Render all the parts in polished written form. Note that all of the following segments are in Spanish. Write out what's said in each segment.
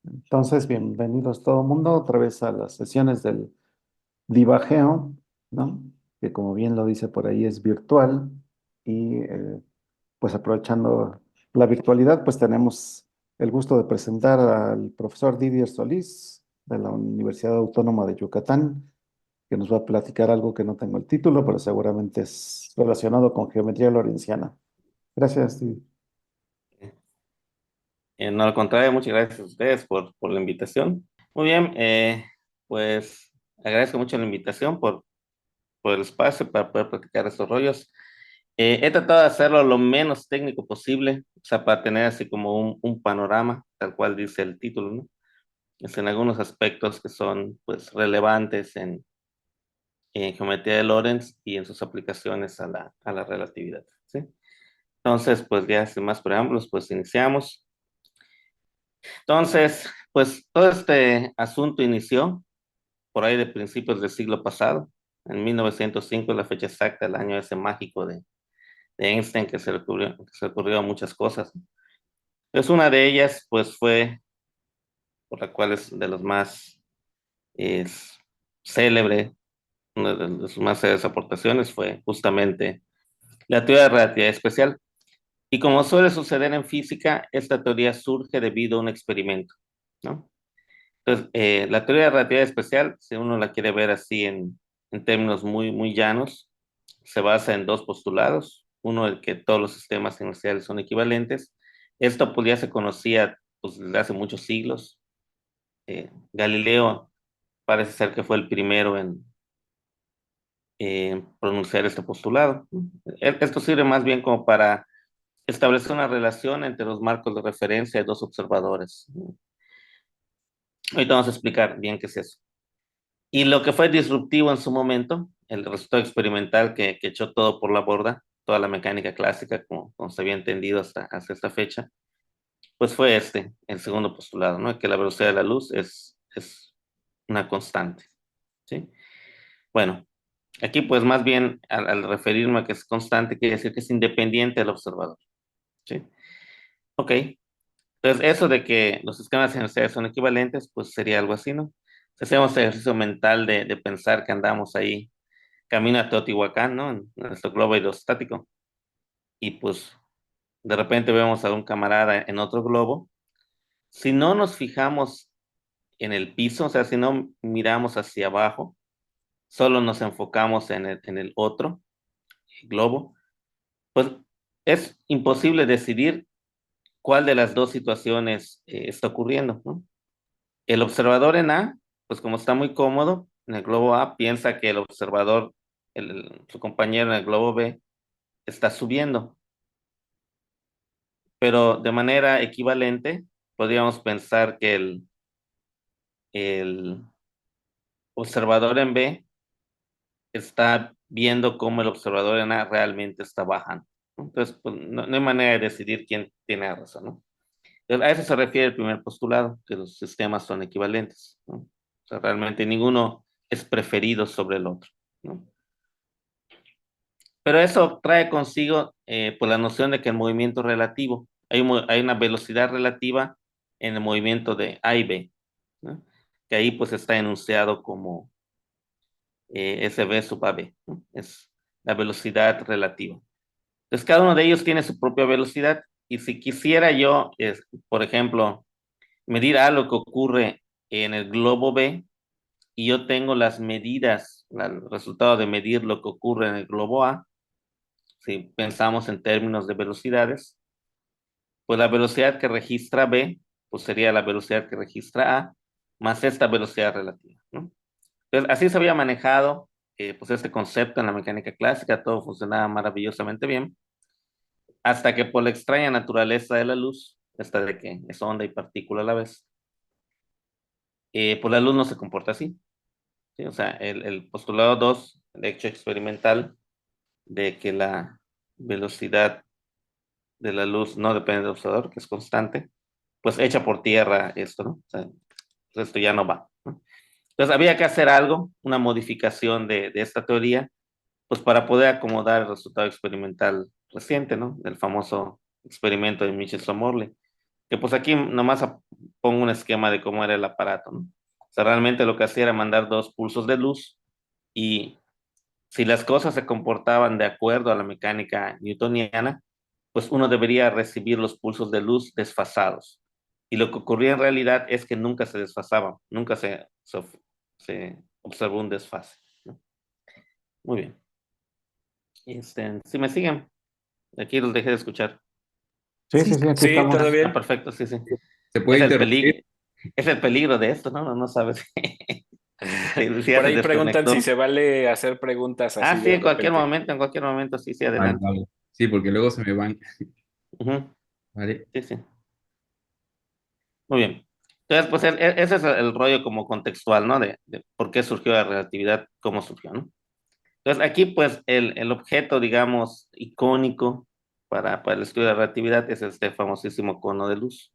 Entonces, bienvenidos todo el mundo otra vez a las sesiones del divageo, ¿no? Que como bien lo dice por ahí es virtual y pues aprovechando la virtualidad, pues tenemos el gusto de presentar al profesor Didier Solís de la Universidad Autónoma de Yucatán, que nos va a platicar algo que no tengo el título, pero seguramente es relacionado con geometría lorentziana. Gracias, Didier. No, al contrario, muchas gracias a ustedes por la invitación. Muy bien, pues agradezco mucho la invitación por el espacio para poder practicar estos rollos. He tratado de hacerlo lo menos técnico posible, o sea, para tener así como un panorama, tal cual dice el título, ¿no? Es en algunos aspectos que son pues relevantes en geometría de Lorentz y en sus aplicaciones a la relatividad, ¿sí? Entonces, pues ya sin más preámbulos, pues iniciamos. Entonces, pues todo este asunto inició por ahí de principios del siglo pasado. En 1905 es la fecha exacta, el año ese mágico de Einstein que se le ocurrió muchas cosas. Entonces una de ellas pues fue, por la cual es de los más es, célebre, una de sus más célebres aportaciones fue justamente la teoría de relatividad especial. Y como suele suceder en física, esta teoría surge debido a un experimento, ¿no? Entonces, la teoría de relatividad especial, si uno la quiere ver así en términos muy, muy llanos, se basa en dos postulados. Uno, el que todos los sistemas inerciales son equivalentes. Esto pues ya se conocía pues, desde hace muchos siglos. Galileo parece ser que fue el primero en pronunciar este postulado. Esto sirve más bien como para establecer una relación entre los marcos de referencia de dos observadores. Ahorita vamos a explicar bien qué es eso. Y lo que fue disruptivo en su momento, el resultado experimental que echó todo por la borda, toda la mecánica clásica, como se había entendido hasta esta fecha, pues fue el segundo postulado, ¿no? Que la velocidad de la luz es una constante, ¿sí? Bueno, aquí pues más bien al referirme a que es constante, quiere decir que es independiente del observador, ¿sí? Ok, entonces eso de que los esquemas inerciales son equivalentes, pues sería algo así, ¿no? Si hacemos ejercicio mental de pensar que andamos ahí camino a Teotihuacán, ¿no? En nuestro globo aerostático. Y pues de repente vemos a un camarada en otro globo. Si no nos fijamos en el piso, o sea, si no miramos hacia abajo, solo nos enfocamos en el otro globo, pues es imposible decidir cuál de las dos situaciones está ocurriendo, ¿no? El observador en A, pues como está muy cómodo en el globo A, piensa que el observador, su compañero en el globo B, está subiendo. Pero de manera equivalente, podríamos pensar que el observador en B está viendo cómo el observador en A realmente está bajando, ¿no? Entonces, pues, no hay manera de decidir quién tiene razón, ¿no? Entonces, a eso se refiere el primer postulado, que los sistemas son equivalentes, ¿no? O sea, realmente ninguno es preferido sobre el otro, ¿no? Pero eso trae consigo pues la noción de que el movimiento es relativo. Hay una velocidad relativa en el movimiento de A y B, ¿no? Que ahí pues está enunciado como SV sub AB, ¿no? Es la velocidad relativa. Entonces cada uno de ellos tiene su propia velocidad y si quisiera yo, por ejemplo, medir algo que ocurre en el globo B y yo tengo las medidas, el resultado de medir lo que ocurre en el globo A, si pensamos en términos de velocidades, pues la velocidad que registra B, pues sería la velocidad que registra A, más esta velocidad relativa, ¿no? Entonces, así se había manejado pues este concepto en la mecánica clásica, todo funcionaba maravillosamente bien, hasta que por la extraña naturaleza de la luz, esta de que es onda y partícula a la vez, pues la luz no se comporta así, ¿sí? O sea, el postulado 2, el hecho experimental de que la velocidad de la luz no depende del observador, que es constante, pues echa por tierra esto, ¿no? O sea, pues esto ya no va, ¿no? Entonces había que hacer algo, una modificación de esta teoría, pues para poder acomodar el resultado experimental reciente, ¿no? Del famoso experimento de Michel-Somorley, que pues aquí nomás pongo un esquema de cómo era el aparato, ¿no? O sea, realmente lo que hacía era mandar dos pulsos de luz y si las cosas se comportaban de acuerdo a la mecánica newtoniana, pues uno debería recibir los pulsos de luz desfasados. Y lo que ocurría en realidad es que nunca se desfasaban, nunca se observó un desfase, ¿no? Muy bien. Si me siguen, aquí los dejé de escuchar. Sí, sí, sí, aquí Sí, todo estamos. bien. Perfecto, sí, sí. Se puede Es el interrumpir. peligro, es el peligro de esto, ¿no? No sabes si ya Por se ahí preguntan si desconectó. se vale hacer preguntas Ah, así sí, de repente. en cualquier momento, sí, sí, Vale, adelante. vale. Sí, porque luego se me van. Ujú, Vale. sí, sí. Muy bien. Entonces, pues ese es el rollo como contextual, ¿no? De por qué surgió la relatividad, cómo surgió, ¿no? Entonces, aquí, pues, el objeto, digamos, icónico para el estudio de la relatividad es este famosísimo cono de luz.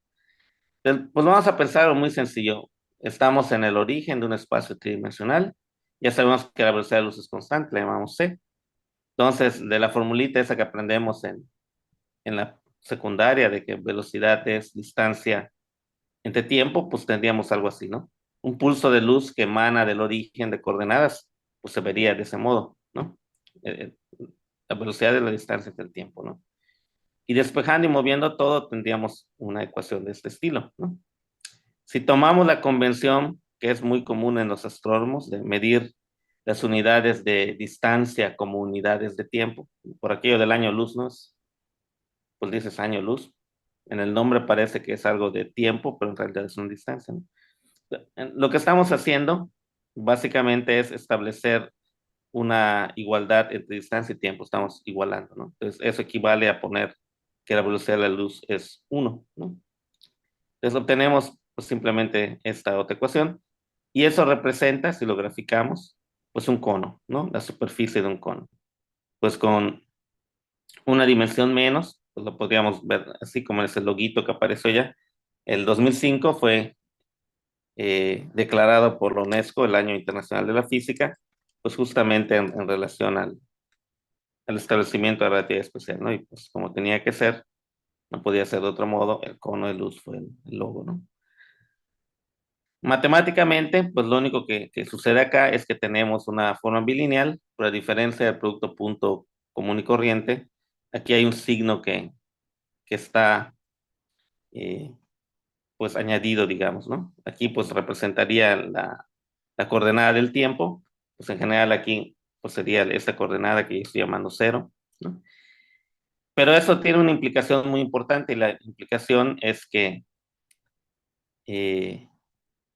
Entonces, pues vamos a pensar algo muy sencillo. Estamos en el origen de un espacio tridimensional. Ya sabemos que la velocidad de luz es constante, la llamamos c. Entonces, de la formulita esa que aprendemos en la secundaria, de que velocidad es distancia entre tiempo, pues tendríamos algo así, ¿no? Un pulso de luz que emana del origen de coordenadas, pues se vería de ese modo, ¿no? La velocidad de la distancia entre el tiempo, ¿no? Y despejando y moviendo todo, tendríamos una ecuación de este estilo, ¿no? Si tomamos la convención, que es muy común en los astrónomos, de medir las unidades de distancia como unidades de tiempo, por aquello del año luz, ¿no? Pues dices año luz. En el nombre parece que es algo de tiempo, pero en realidad es una distancia, ¿no? Lo que estamos haciendo básicamente es establecer una igualdad entre distancia y tiempo, estamos igualando, ¿no? Entonces, eso equivale a poner que la velocidad de la luz es uno, ¿no? Entonces, obtenemos pues, simplemente esta otra ecuación y eso representa, si lo graficamos, pues un cono, ¿no? La superficie de un cono. Pues con una dimensión menos, pues lo podríamos ver así como es el loguito que apareció ya. El 2005 fue declarado por la UNESCO el Año Internacional de la Física, pues justamente en relación al establecimiento de la relatividad especial, ¿no? Y pues como tenía que ser, no podía ser de otro modo, el cono de luz fue el logo, ¿no? Matemáticamente, pues lo único que sucede acá es que tenemos una forma bilineal, pero a diferencia del producto punto común y corriente, aquí hay un signo que está eh, pues añadido, digamos, ¿no? Aquí pues representaría la coordenada del tiempo, pues en general aquí pues sería esta coordenada que yo estoy llamando cero, ¿no? Pero eso tiene una implicación muy importante y la implicación es que eh,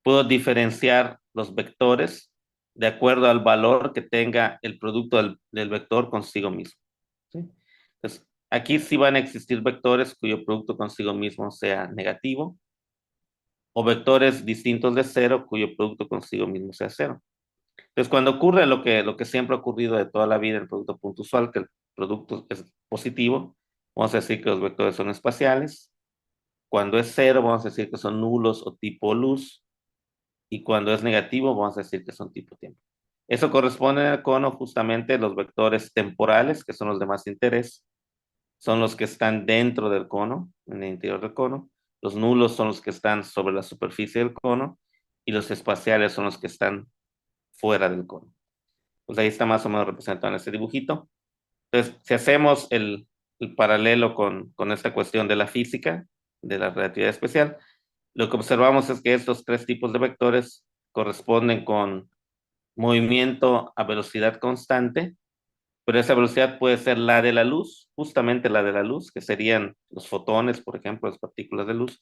puedo diferenciar los vectores de acuerdo al valor que tenga el producto del vector consigo mismo, ¿sí? Entonces, aquí sí van a existir vectores cuyo producto consigo mismo sea negativo o vectores distintos de cero cuyo producto consigo mismo sea cero. Entonces, cuando ocurre lo que siempre ha ocurrido de toda la vida en el producto punto usual, que el producto es positivo, vamos a decir que los vectores son espaciales. Cuando es cero, vamos a decir que son nulos o tipo luz. Y cuando es negativo, vamos a decir que son tipo tiempo. Eso corresponde en el cono justamente los vectores temporales, que son los de más interés, son los que están dentro del cono, en el interior del cono. Los nulos son los que están sobre la superficie del cono y los espaciales son los que están fuera del cono. Pues ahí está más o menos representado en este dibujito. Entonces, si hacemos el paralelo con esta cuestión de la física, de la relatividad especial, lo que observamos es que estos tres tipos de vectores corresponden con movimiento a velocidad constante, pero esa velocidad puede ser la de la luz, justamente la de la luz, que serían los fotones, por ejemplo, las partículas de luz,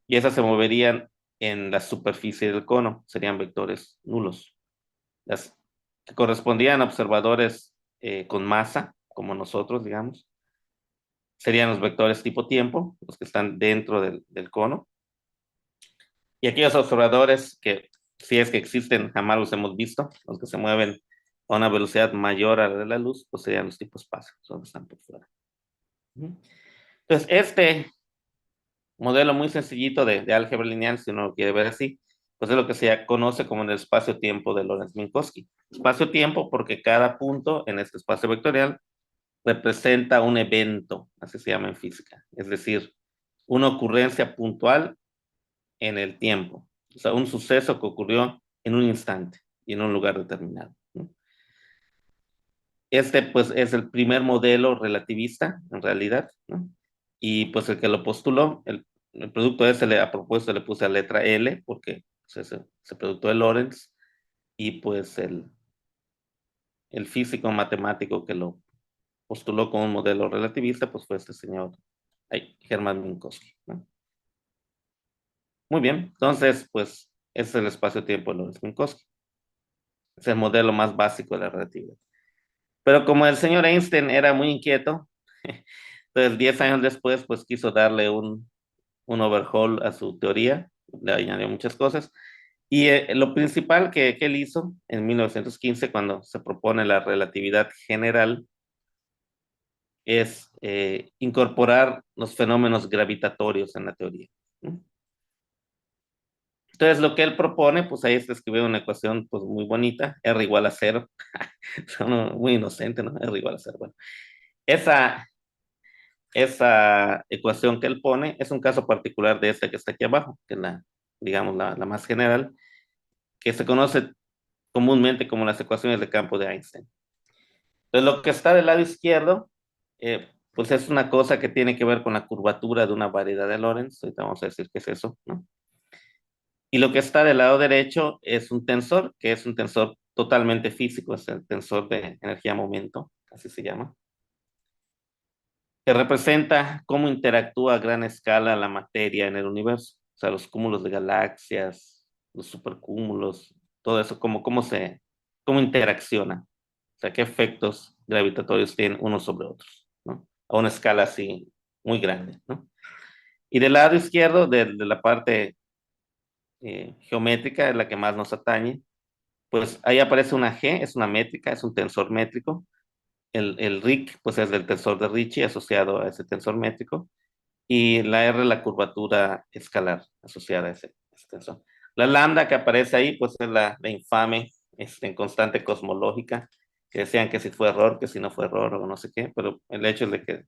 y esas se moverían en la superficie del cono, serían vectores nulos. Las que correspondían a observadores con masa, como nosotros, digamos, serían los vectores tipo tiempo, los que están dentro del cono. Y aquellos observadores que, si es que existen, jamás los hemos visto, los que se mueven a una velocidad mayor a la de la luz, pues serían los tipos espacio, son los que están por fuera. Entonces, este modelo muy sencillito de álgebra lineal, si uno lo quiere ver así, pues es lo que se conoce como el espacio-tiempo de Lorentz-Minkowski. Espacio-tiempo porque cada punto en este espacio vectorial representa un evento, así se llama en física, es decir, una ocurrencia puntual en el tiempo. O sea, un suceso que ocurrió en un instante y en un lugar determinado, ¿no? Este, pues, es el primer modelo relativista, en realidad, ¿no? Y, pues, el que lo postuló, el producto ese, a propósito, le puse la letra L, porque pues, ese producto de Lorentz, y, pues, el físico matemático que lo postuló como un modelo relativista, pues, fue este señor, Hermann Minkowski, ¿no? Muy bien, entonces, pues, ese es el espacio-tiempo de Lorentz-Minkowski. Es el modelo más básico de la relatividad. Pero como el señor Einstein era muy inquieto, entonces 10 años después, pues quiso darle un overhaul a su teoría, le añadió muchas cosas. Y lo principal que él hizo en 1915, cuando se propone la relatividad general, es incorporar los fenómenos gravitatorios en la teoría, ¿no? Entonces, lo que él propone, pues ahí se escribió una ecuación pues muy bonita, R igual a cero. Son muy inocente, ¿no? R igual a cero. Bueno, esa, esa ecuación que él pone es un caso particular de esta que está aquí abajo, que es digamos, la más general, que se conoce comúnmente como las ecuaciones de campo de Einstein. Entonces, lo que está del lado izquierdo, pues es una cosa que tiene que ver con la curvatura de una variedad de Lorentz. Ahorita vamos a decir qué es eso, ¿no? Y lo que está del lado derecho es un tensor, que es un tensor totalmente físico, es el tensor de energía-momento, así se llama, que representa cómo interactúa a gran escala la materia en el universo. O sea, los cúmulos de galaxias, los supercúmulos, todo eso, cómo interacciona. O sea, qué efectos gravitatorios tienen unos sobre otros, ¿no? A una escala así muy grande, ¿no? Y del lado izquierdo, de la parte geométrica, es la que más nos atañe, pues ahí aparece una G, es una métrica, es un tensor métrico. El RIC, pues es el tensor de Ricci asociado a ese tensor métrico. Y la R, la curvatura escalar asociada a ese tensor. La lambda que aparece ahí, pues es la infame constante cosmológica, que decían que si fue error, que si no fue error o no sé qué, pero el hecho es de que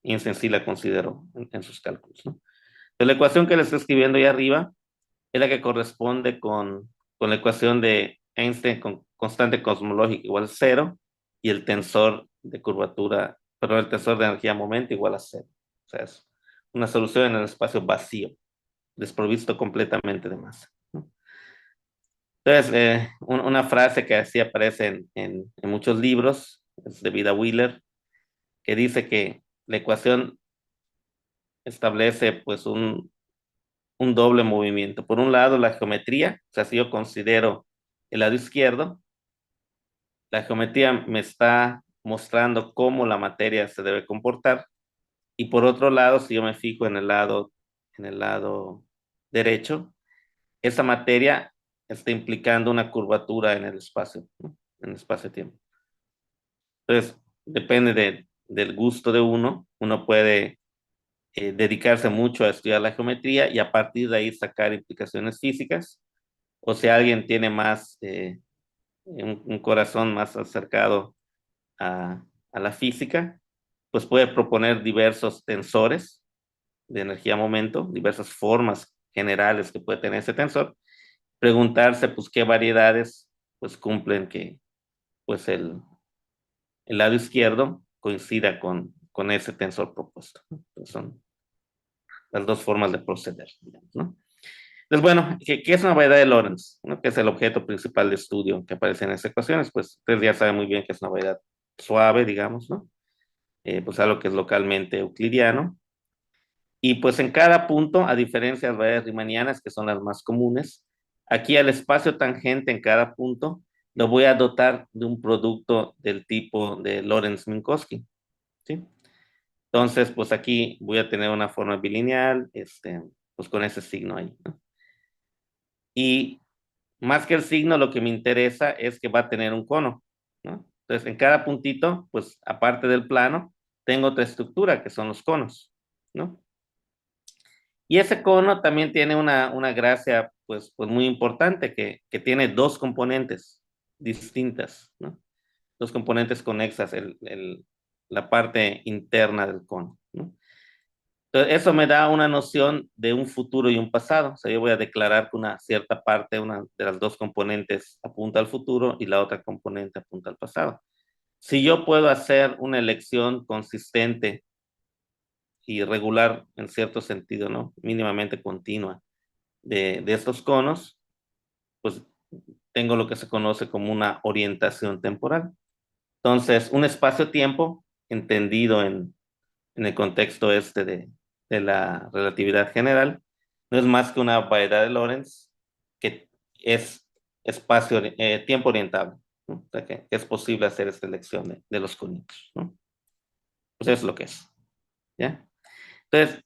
Einstein sí la consideró en sus cálculos, ¿no? Entonces, la ecuación que le estoy escribiendo ahí arriba es la que corresponde con la ecuación de Einstein con constante cosmológica igual a cero y el tensor de curvatura, perdón, el tensor de energía-momento igual a cero. O sea, es una solución en el espacio vacío, desprovisto completamente de masa, ¿no? Entonces, una frase que así aparece en muchos libros, es de Vida Wheeler, que dice que la ecuación establece pues un doble movimiento. Por un lado, la geometría, o sea, si yo considero el lado izquierdo, la geometría me está mostrando cómo la materia se debe comportar. Y por otro lado, si yo me fijo en el lado derecho, esa materia está implicando una curvatura en el espacio, ¿no? En el espacio-tiempo. Entonces, depende del gusto de uno puede dedicarse mucho a estudiar la geometría y a partir de ahí sacar implicaciones físicas. O si alguien tiene más, un corazón más acercado a la física, pues puede proponer diversos tensores de energía-momento, diversas formas generales que puede tener ese tensor, preguntarse pues qué variedades pues cumplen que pues el lado izquierdo coincida con ese tensor propuesto. Entonces son las dos formas de proceder, digamos, ¿no? Entonces, bueno, ¿qué es una variedad de Lorentz? ¿No? Que es el objeto principal de estudio que aparece en esas ecuaciones. Pues ustedes ya saben muy bien que es una variedad suave, digamos, ¿no? Pues algo que es localmente euclidiano. Y pues en cada punto, a diferencia de las variedades riemannianas, que son las más comunes, aquí al espacio tangente en cada punto lo voy a dotar de un producto del tipo de Lorentz-Minkowski, ¿sí? Entonces, pues aquí voy a tener una forma bilineal, pues con ese signo ahí, ¿no? Y más que el signo, lo que me interesa es que va a tener un cono, ¿no? Entonces, en cada puntito, pues aparte del plano, tengo otra estructura que son los conos, ¿no? Y ese cono también tiene una gracia, pues muy importante, que tiene dos componentes distintas, ¿no? Dos componentes conexas, la parte interna del cono, ¿no? Entonces, eso me da una noción de un futuro y un pasado. O sea, yo voy a declarar que una cierta parte, una de las dos componentes apunta al futuro y la otra componente apunta al pasado. Si yo puedo hacer una elección consistente y regular en cierto sentido, ¿no? Mínimamente continua de estos conos, pues tengo lo que se conoce como una orientación temporal. Entonces, un espacio-tiempo entendido en el contexto de la relatividad general no es más que una variedad de Lorentz que es tiempo orientable, ¿no? O sea que es posible hacer esta elección de los conitos, ¿no? Pues eso es lo que es, ¿ya? Entonces,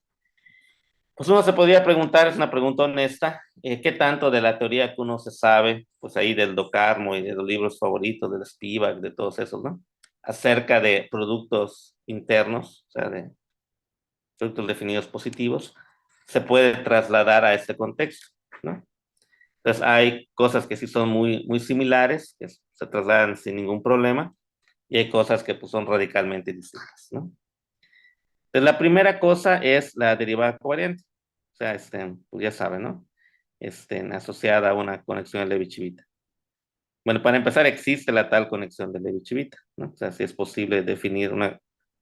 pues uno se podría preguntar, es una pregunta honesta, ¿qué tanto de la teoría que uno se sabe, pues ahí del Docarmo y de los libros favoritos, de Spivak, de todos esos, ¿no? Acerca de productos internos, o sea, de productos definidos positivos, se puede trasladar a este contexto, ¿no? Entonces hay cosas que sí son muy similares, que se trasladan sin ningún problema, y hay cosas que pues, son radicalmente distintas, ¿no? Entonces la primera cosa es la derivada covariante, o sea, pues ya saben, ¿no? Asociada a una conexión de Levi-Civita. Bueno, para empezar, existe la tal conexión de Levi-Civita, ¿no? O sea, si es posible definir una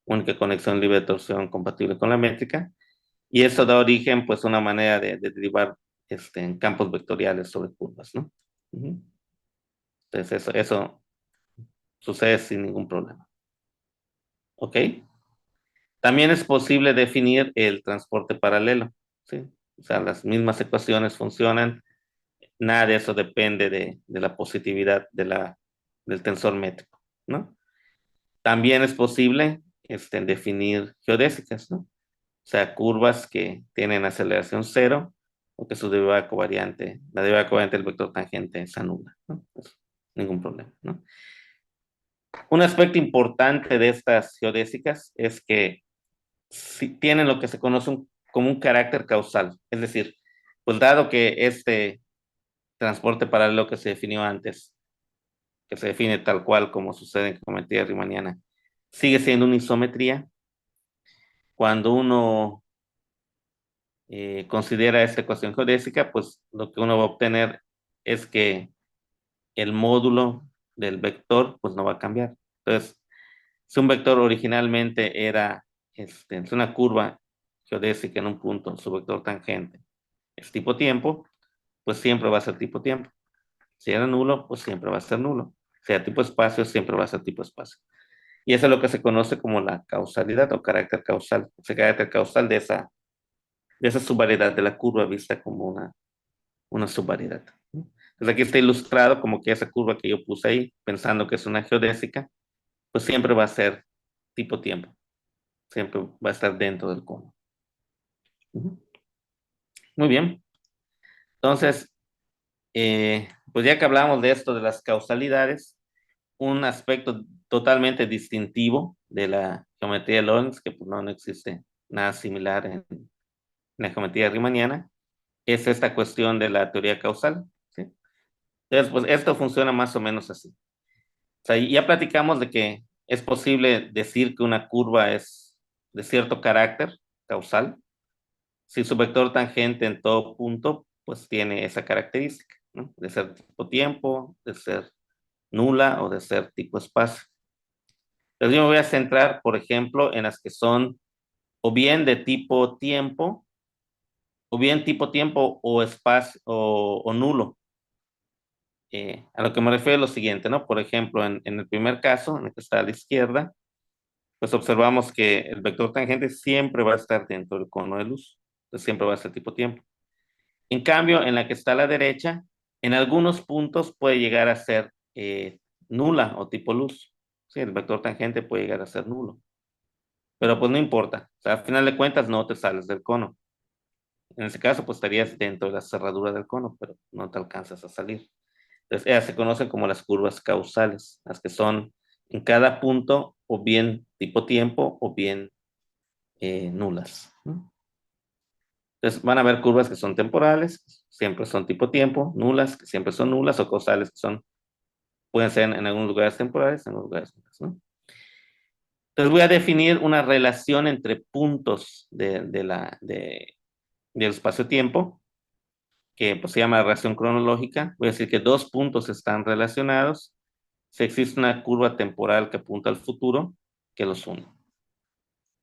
única conexión libre de torsión compatible con la métrica, y eso da origen, pues, a una manera de derivar en campos vectoriales sobre curvas, ¿no? Ujú. Entonces, eso sucede sin ningún problema. ¿Ok? También es posible definir el transporte paralelo, ¿sí? O sea, las mismas ecuaciones funcionan, nada de eso depende de la positividad del tensor métrico, ¿no? También es posible definir geodésicas, ¿no? O sea, curvas que tienen aceleración cero o que su derivada covariante, la derivada covariante del vector tangente es nula, ¿no? Pues, ningún problema, ¿no? Un aspecto importante de estas geodésicas es que si tienen lo que se conoce como un carácter causal, es decir, pues dado que este transporte paralelo que se definió antes, que se define tal cual como sucede en geometría riemanniana, sigue siendo una isometría, cuando uno considera esta ecuación geodésica, pues lo que uno va a obtener es que el módulo del vector pues no va a cambiar. Entonces, si un vector originalmente era es una curva geodésica en un punto, su vector tangente es tipo tiempo, pues siempre va a ser tipo tiempo. Si era nulo, pues siempre va a ser nulo. Si era tipo espacio, siempre va a ser tipo espacio. Y eso es lo que se conoce como la causalidad o carácter causal. Ese carácter causal de esa subvariedad de la curva vista como una subvariedad. Entonces aquí está ilustrado como que esa curva que yo puse ahí, pensando que es una geodésica, pues siempre va a ser tipo tiempo, siempre va a estar dentro del cono. Muy bien, entonces, pues ya que hablamos de esto de las causalidades, un aspecto totalmente distintivo de la geometría de Lorentz, que pues no existe nada similar en la geometría riemanniana, es esta cuestión de la teoría causal, ¿sí? Entonces, pues esto funciona más o menos así. O sea, ya platicamos de que es posible decir que una curva es de cierto carácter causal si su vector tangente en todo punto pues tiene esa característica, ¿no? De ser tipo tiempo, de ser nula o de ser tipo espacio. Entonces yo me voy a centrar, por ejemplo, en las que son o bien de tipo tiempo, o bien tipo tiempo o espacio o nulo. A lo que me refiero es lo siguiente, ¿no? Por ejemplo, en el primer caso, en el que está a la izquierda, pues observamos que el vector tangente siempre va a estar dentro del cono de luz. Entonces siempre va a ser tipo tiempo. En cambio, en la que está a la derecha, en algunos puntos puede llegar a ser nula o tipo luz. Sí, el vector tangente puede llegar a ser nulo. Pero pues no importa. O sea, al final de cuentas no te sales del cono. En ese caso, pues estarías dentro de la cerradura del cono, pero no te alcanzas a salir. Entonces, ellas se conocen como las curvas causales, las que son en cada punto o bien tipo tiempo o bien nulas, ¿no? Entonces, van a haber curvas que son temporales, que siempre son tipo tiempo, nulas, que siempre son nulas, o causales, que pueden ser en algunos lugares temporales, en algunos lugares nulas, ¿no? Entonces voy a definir una relación entre puntos del espacio-tiempo, que pues, se llama relación cronológica. Voy a decir que dos puntos están relacionados si existe una curva temporal que apunta al futuro que los une.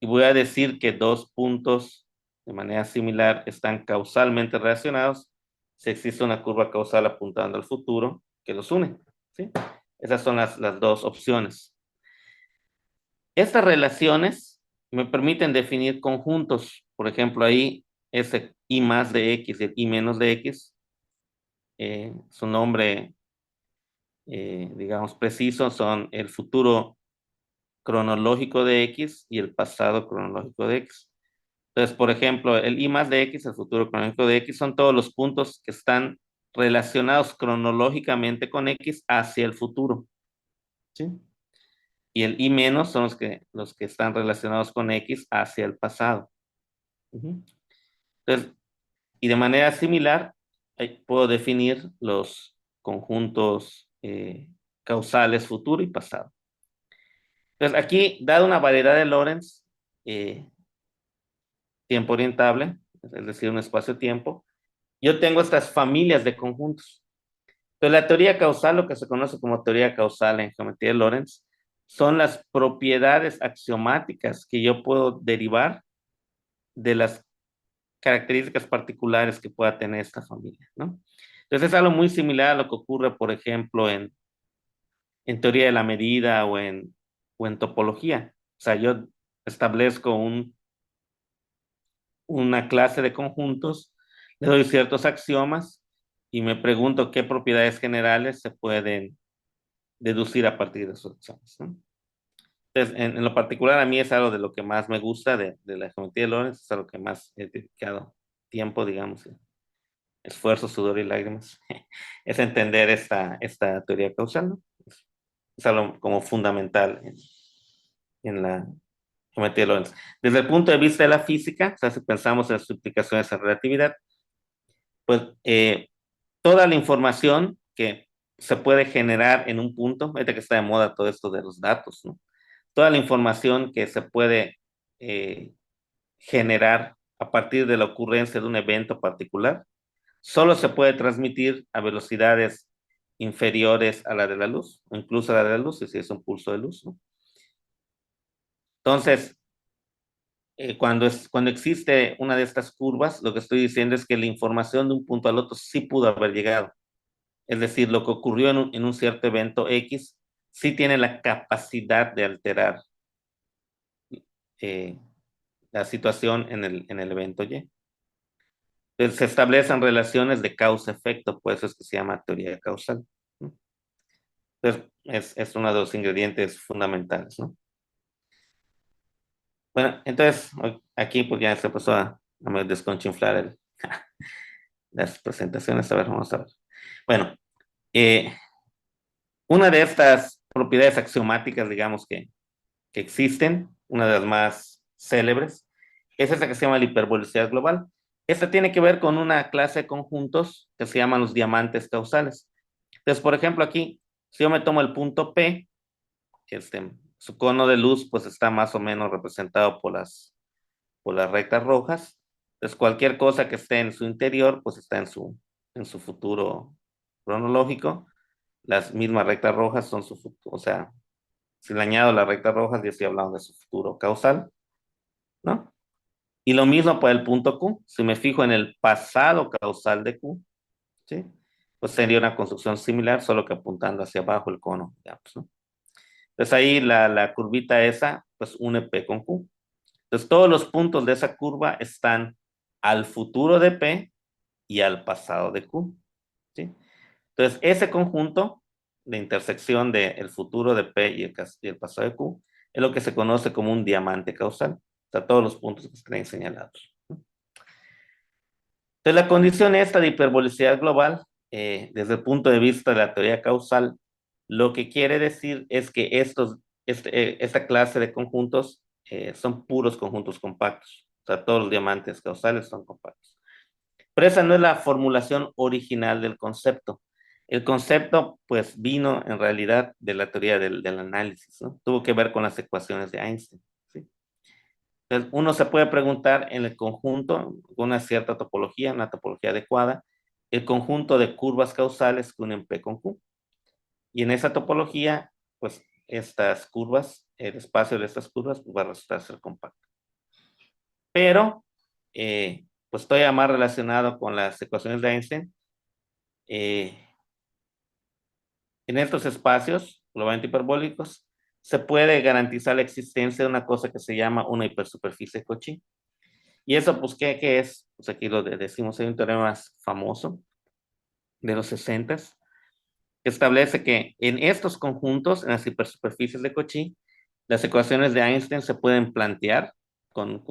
Y voy a decir que dos puntos de manera similar están causalmente relacionados si existe una curva causal apuntando al futuro que los une. ¿Sí? Esas son las dos opciones. Estas relaciones me permiten definir conjuntos. Por ejemplo, ahí ese I más de X y el I menos de X, su nombre, digamos, preciso, son el futuro cronológico de X y el pasado cronológico de X. Entonces, por ejemplo, el I más de X, el futuro cronológico de X, son todos los puntos que están relacionados cronológicamente con X hacia el futuro. ¿Sí? Y el I menos son los que están relacionados con X hacia el pasado. Entonces, y de manera similar, puedo definir los conjuntos causales futuro y pasado. Entonces, aquí, dada una variedad de Lorentz, tiempo orientable, es decir, un espacio-tiempo, yo tengo estas familias de conjuntos. Entonces, la teoría causal, lo que se conoce como teoría causal en geometría de Lorentz, son las propiedades axiomáticas que yo puedo derivar de las características particulares que pueda tener esta familia, ¿no? Entonces es algo muy similar a lo que ocurre, por ejemplo, en teoría de la medida o en topología. O sea, yo establezco una clase de conjuntos, le doy ciertos axiomas y me pregunto qué propiedades generales se pueden deducir a partir de esos axiomas, ¿no? Entonces, en lo particular, a mí es algo de lo que más me gusta de la geometría de Lorentz, es algo que más he dedicado tiempo, digamos, esfuerzo, sudor y lágrimas, es entender esta teoría causal, ¿no? Es algo como fundamental en la geometría de Lorentz. Desde el punto de vista de la física, o sea, si pensamos en las implicaciones en relatividad, pues toda la información que se puede generar en un punto, ahorita que está de moda todo esto de los datos, ¿no? Toda la información que se puede eh, generar a partir de la ocurrencia de un evento particular, solo se puede transmitir a velocidades inferiores a la de la luz, o incluso a la de la luz, si es un pulso de luz, ¿no? Entonces, cuando existe una de estas curvas, lo que estoy diciendo es que la información de un punto al otro sí pudo haber llegado. Es decir, lo que ocurrió en un cierto evento X sí tiene la capacidad de alterar eh, la situación en el evento Y. Entonces, se establecen relaciones de causa-efecto, por eso es que se llama teoría causal, ¿no? Entonces, es uno de los ingredientes fundamentales, ¿no? Bueno, entonces, aquí pues ya se pasó a desconchinflar las presentaciones. A ver, vamos a ver. Bueno, una de estas propiedades axiomáticas, digamos, que existen, una de las más célebres, es esa que se llama la hiperbolicidad global. Esta tiene que ver con una clase de conjuntos que se llaman los diamantes causales. Entonces, por ejemplo, aquí, si yo me tomo el punto P, su cono de luz pues está más o menos representado por las rectas rojas. Entonces, cualquier cosa que esté en su interior, pues está en su futuro cronológico. Las mismas rectas rojas son su futuro, o sea, si le añado las rectas rojas, yo estoy hablando de su futuro causal, ¿no? Y lo mismo para el punto Q. Si me fijo en el pasado causal de Q, ¿sí? Pues sería una construcción similar, solo que apuntando hacia abajo el cono, digamos, ¿no? Entonces ahí la curvita esa, pues une P con Q. Entonces todos los puntos de esa curva están al futuro de P y al pasado de Q, ¿sí? Entonces ese conjunto de intersección del futuro de P y el pasado de Q es lo que se conoce como un diamante causal. O sea, todos los puntos que estén señalados. Entonces la condición esta de hiperbolicidad global, desde el punto de vista de la teoría causal, lo que quiere decir es que esta clase de conjuntos son puros conjuntos compactos. O sea, todos los diamantes causales son compactos. Pero esa no es la formulación original del concepto. El concepto, pues, vino en realidad de la teoría del análisis, ¿no? Tuvo que ver con las ecuaciones de Einstein, ¿sí? Entonces, uno se puede preguntar en el conjunto, con una cierta topología, una topología adecuada, el conjunto de curvas causales que unen P con Q. Y en esa topología, pues, estas curvas, el espacio de estas curvas, pues, va a resultar ser compacto. Pero, pues, todavía más relacionado con las ecuaciones de Einstein. En estos espacios globalmente hiperbólicos se puede garantizar la existencia de una cosa que se llama una hipersuperficie de Cauchy. Y eso, pues, ¿qué es? Pues aquí lo decimos, hay un teorema más famoso de los 60 que establece que en estos conjuntos, en las hipersuperficies de Cauchy, las ecuaciones de Einstein se pueden plantear con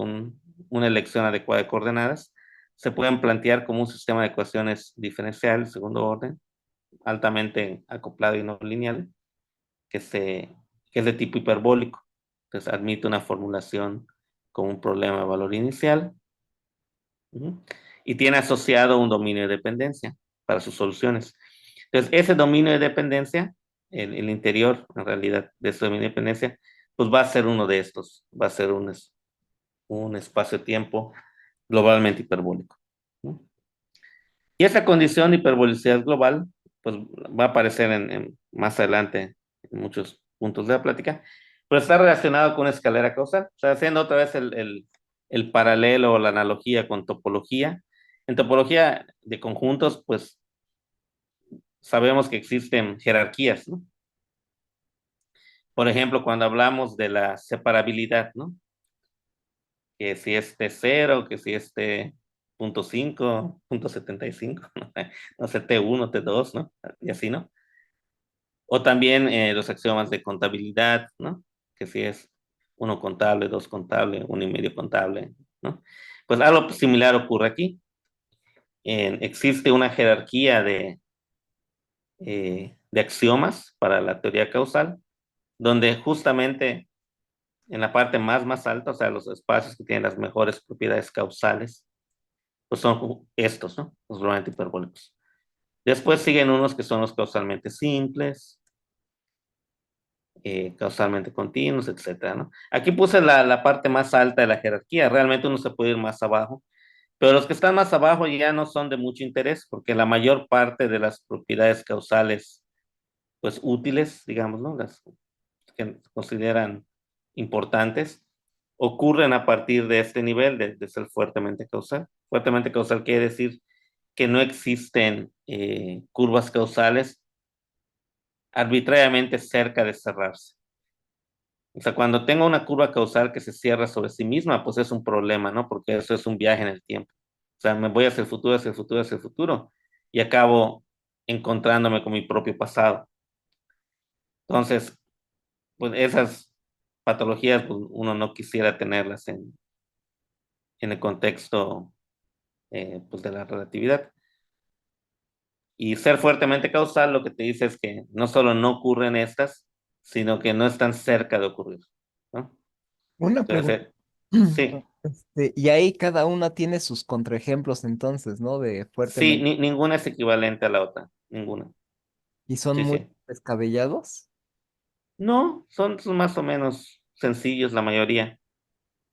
una elección adecuada de coordenadas, se pueden plantear como un sistema de ecuaciones diferencial, segundo orden, altamente acoplado y no lineal, que, que es de tipo hiperbólico. Entonces admite una formulación con un problema de valor inicial, y tiene asociado un dominio de dependencia para sus soluciones. Entonces, ese dominio de dependencia, el interior, en realidad, de ese dominio de dependencia, pues va a ser uno de estos, va a ser un espacio-tiempo globalmente hiperbólico, ¿no? Y esa condición de hiperbolicidad global, pues va a aparecer más adelante en muchos puntos de la plática, pero está relacionado con una escalera causal. O sea, haciendo otra vez el paralelo o la analogía con topología. En topología de conjuntos, pues sabemos que existen jerarquías, ¿no? Por ejemplo, cuando hablamos de la separabilidad, ¿no? Que si es T0, que si es T.5, .75, no sé, T1, T2, ¿no? Y así, ¿no? O también los axiomas de contabilidad, ¿no? Que si es uno contable, dos contable, uno y medio contable, ¿no? Pues algo similar ocurre aquí. Existe una jerarquía de axiomas para la teoría causal, donde justamente en la parte más alta, o sea, los espacios que tienen las mejores propiedades causales, pues son estos, ¿no? Los globalmente hiperbólicos. Después siguen unos que son los causalmente simples, causalmente continuos, etcétera, ¿no? Aquí puse la parte más alta de la jerarquía, realmente uno se puede ir más abajo, pero los que están más abajo ya no son de mucho interés, porque la mayor parte de las propiedades causales, pues útiles, digamos, ¿no? Las que consideran importantes, ocurren a partir de este nivel de ser fuertemente causal. Fuertemente causal quiere decir que no existen curvas causales arbitrariamente cerca de cerrarse. O sea, cuando tengo una curva causal que se cierra sobre sí misma, pues es un problema, ¿no? Porque eso es un viaje en el tiempo. O sea, me voy hacia el futuro, hacia el futuro, hacia el futuro, y acabo encontrándome con mi propio pasado. Entonces, pues esas patologías, pues, uno no quisiera tenerlas en el contexto pues de la relatividad. Y ser fuertemente causal lo que te dice es que no solo no ocurren estas, sino que no están cerca de ocurrir, ¿no? Una pregunta. Entonces, sí, Y ahí cada una tiene sus contraejemplos entonces, ¿no? De sí, fuertemente. ninguna es equivalente a la otra, ninguna. Y son Sí, muy sí. descabellados. No, son más o menos sencillos la mayoría.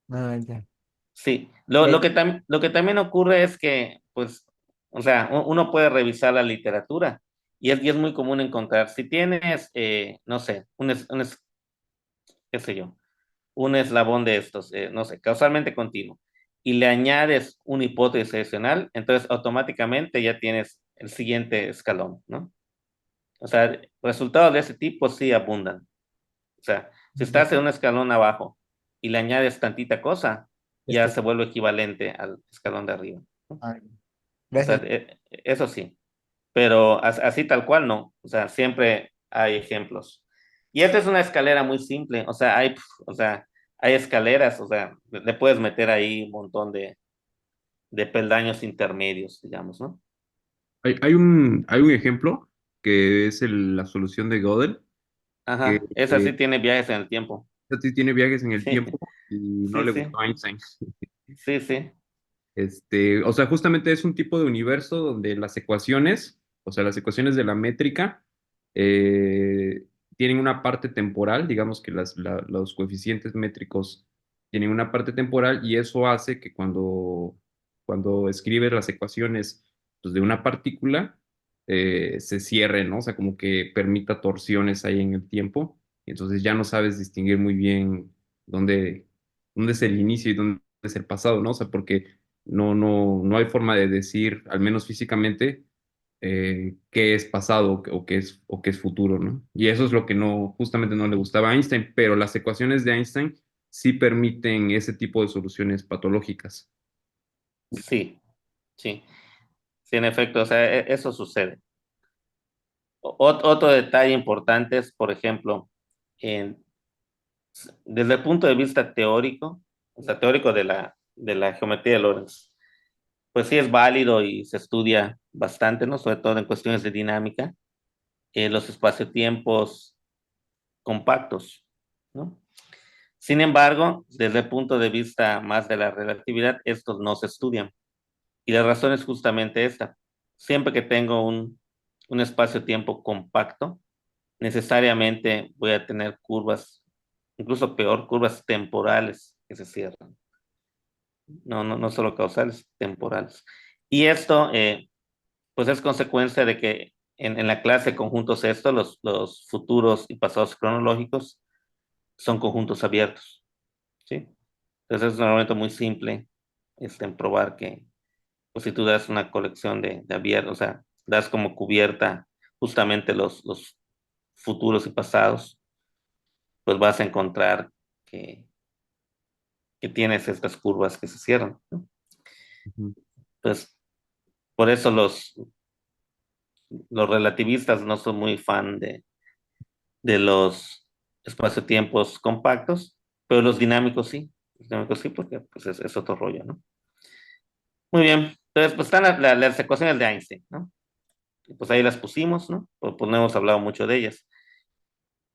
Ah, ya. Sí, Y ahí, lo que también ocurre es que, pues, o sea, uno puede revisar la literatura y es muy común encontrar, si tienes, no sé, qué sé yo, un eslabón de estos, no sé, causalmente continuo, y le añades una hipótesis adicional, entonces automáticamente ya tienes el siguiente escalón, ¿no? O sea, resultados de ese tipo sí abundan. O sea, si estás en un escalón abajo y le añades tantita cosa, ya este, se vuelve equivalente al escalón de arriba, ¿no? ah, O sea, gracias. eso sí, pero así tal cual no. O sea, siempre hay ejemplos. Y esta es una escalera muy simple. O sea, o sea, hay escaleras, o sea, le puedes meter ahí un montón de peldaños intermedios, digamos, ¿no? Hay un ejemplo que es la solución de Gödel, que Ajá, esa sí tiene viajes en el tiempo. sí tiene viajes en el Sí, tiempo y no sí, le sí, gustó a Einstein. sí, sí. O sea, justamente es un tipo de universo donde las ecuaciones O sea, las ecuaciones de la métrica eh, tienen una parte temporal, digamos que los coeficientes métricos tienen una parte temporal y eso hace que cuando escribes las ecuaciones pues, de una partícula, se cierren, ¿no? O sea, como que permita torsiones ahí en el tiempo. Y entonces ya no sabes distinguir muy bien dónde, dónde es el inicio y dónde es el pasado, ¿no? O sea, porque no hay forma de decir, al menos físicamente, qué es pasado o qué es futuro, ¿no? Y eso es lo que justamente no le gustaba a Einstein, pero las ecuaciones de Einstein sí permiten ese tipo de soluciones patológicas. Sí, sí, sí, en efecto, o sea, eso sucede. Otro detalle importante es, por ejemplo, en- desde el punto de vista teórico, o sea, teórico de la geometría de Lorentz, pues sí es válido y se estudia bastante, ¿no? Sobre todo en cuestiones de dinámica, los espaciotiempos compactos, ¿no? Sin embargo, desde el punto de vista más de la relatividad, estos no se estudian. Y la razón es justamente esta. Siempre que tengo un espacio-tiempo compacto, necesariamente voy a tener curvas, incluso peor, curvas temporales que se cierran. No solo causales, temporales. Y esto, pues es consecuencia de que en la clase de conjuntos esto, los futuros y pasados cronológicos son conjuntos abiertos, ¿sí? Entonces es un argumento muy simple en probar que pues, si tú das una colección de abiertos, o sea, das como cubierta justamente los futuros y pasados, pues vas a encontrar que, que tienes estas curvas que se cierran, ¿no? Ujú, Pues por eso los relativistas no son muy fan de los espacio-tiempos compactos, pero los dinámicos sí. Los dinámicos sí, porque pues es otro rollo, ¿no? Muy bien. Entonces, pues están las ecuaciones de Einstein, ¿no? Y pues ahí las pusimos, ¿no? Pues no hemos hablado mucho de ellas.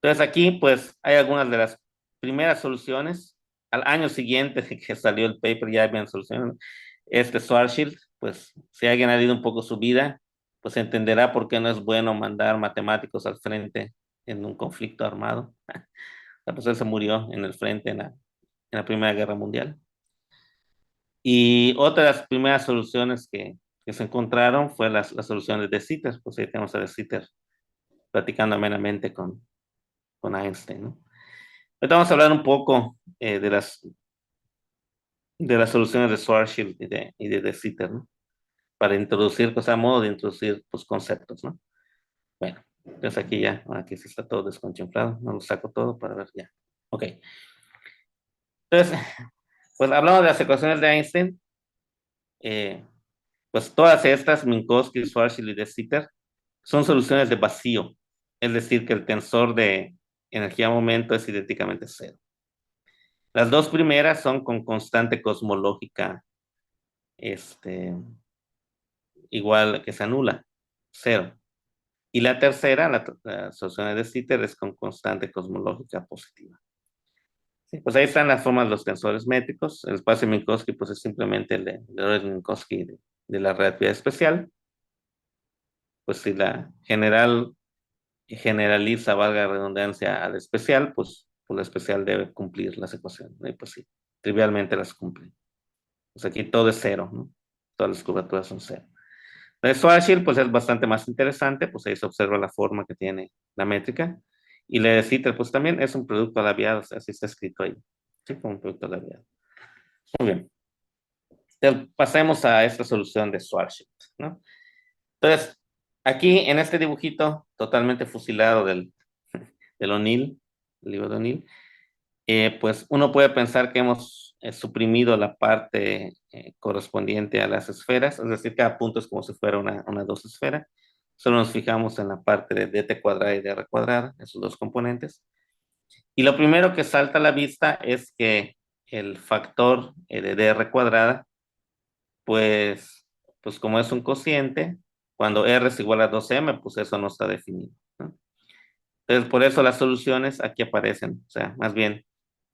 Entonces aquí, pues hay algunas de las primeras soluciones. Al año siguiente de que salió el paper ya habían soluciones, ¿no? Schwarzschild, pues si alguien ha leído un poco su vida, pues entenderá por qué no es bueno mandar matemáticos al frente en un conflicto armado. Pues él se murió en el frente en la Primera Guerra Mundial. Y otra de las primeras soluciones que se encontraron fue la solución de Sitter. Pues ahí tenemos a De Sitter platicando amenamente con Einstein, ¿no? Ahorita vamos a hablar un poco de las soluciones de Schwarzschild y de Sitter, ¿no? Para introducir, pues a modo de introducir pues, conceptos, ¿no? Bueno, entonces aquí sí está todo desconchiflado, no lo saco todo para ver ya. Ok, entonces, pues hablamos de las ecuaciones de Einstein, eh, pues todas estas, Minkowski, Schwarzschild y De Sitter, son soluciones de vacío, es decir, que el tensor de energía-momento es idénticamente cero. Las dos primeras son con constante cosmológica, este, igual que se anula, cero. Y la tercera, la solución de Sitter, es con constante cosmológica positiva. Sí, pues ahí están las formas de los tensores métricos. El espacio de Minkowski pues es simplemente el de Minkowski de la relatividad especial. Pues si la general generaliza, valga la redundancia, al especial, pues la especial debe cumplir las ecuaciones, ¿no? Y pues sí, trivialmente las cumple. Pues aquí todo es cero, ¿no? Todas las curvaturas son cero. La de Schwarzschild, pues es bastante más interesante, pues ahí se observa la forma que tiene la métrica. Y la de Sitter, pues también es un producto labiado, o sea, así está escrito ahí, ¿sí? Como un producto labiado. Muy bien. Entonces, pasemos a esta solución de Schwarzschild, ¿no? Entonces, aquí en este dibujito totalmente fusilado del O'Neill, el libro de O'Neill, pues uno puede pensar que hemos suprimido la parte correspondiente a las esferas, es decir, cada punto es como si fuera una dos esfera. Solo nos fijamos en la parte de dt cuadrada y de r cuadrada, esos dos componentes. Y lo primero que salta a la vista es que el factor de dr cuadrada, pues como es un cociente, cuando r es igual a 2m, pues eso no está definido, ¿no? Entonces, por eso las soluciones aquí aparecen, o sea, más bien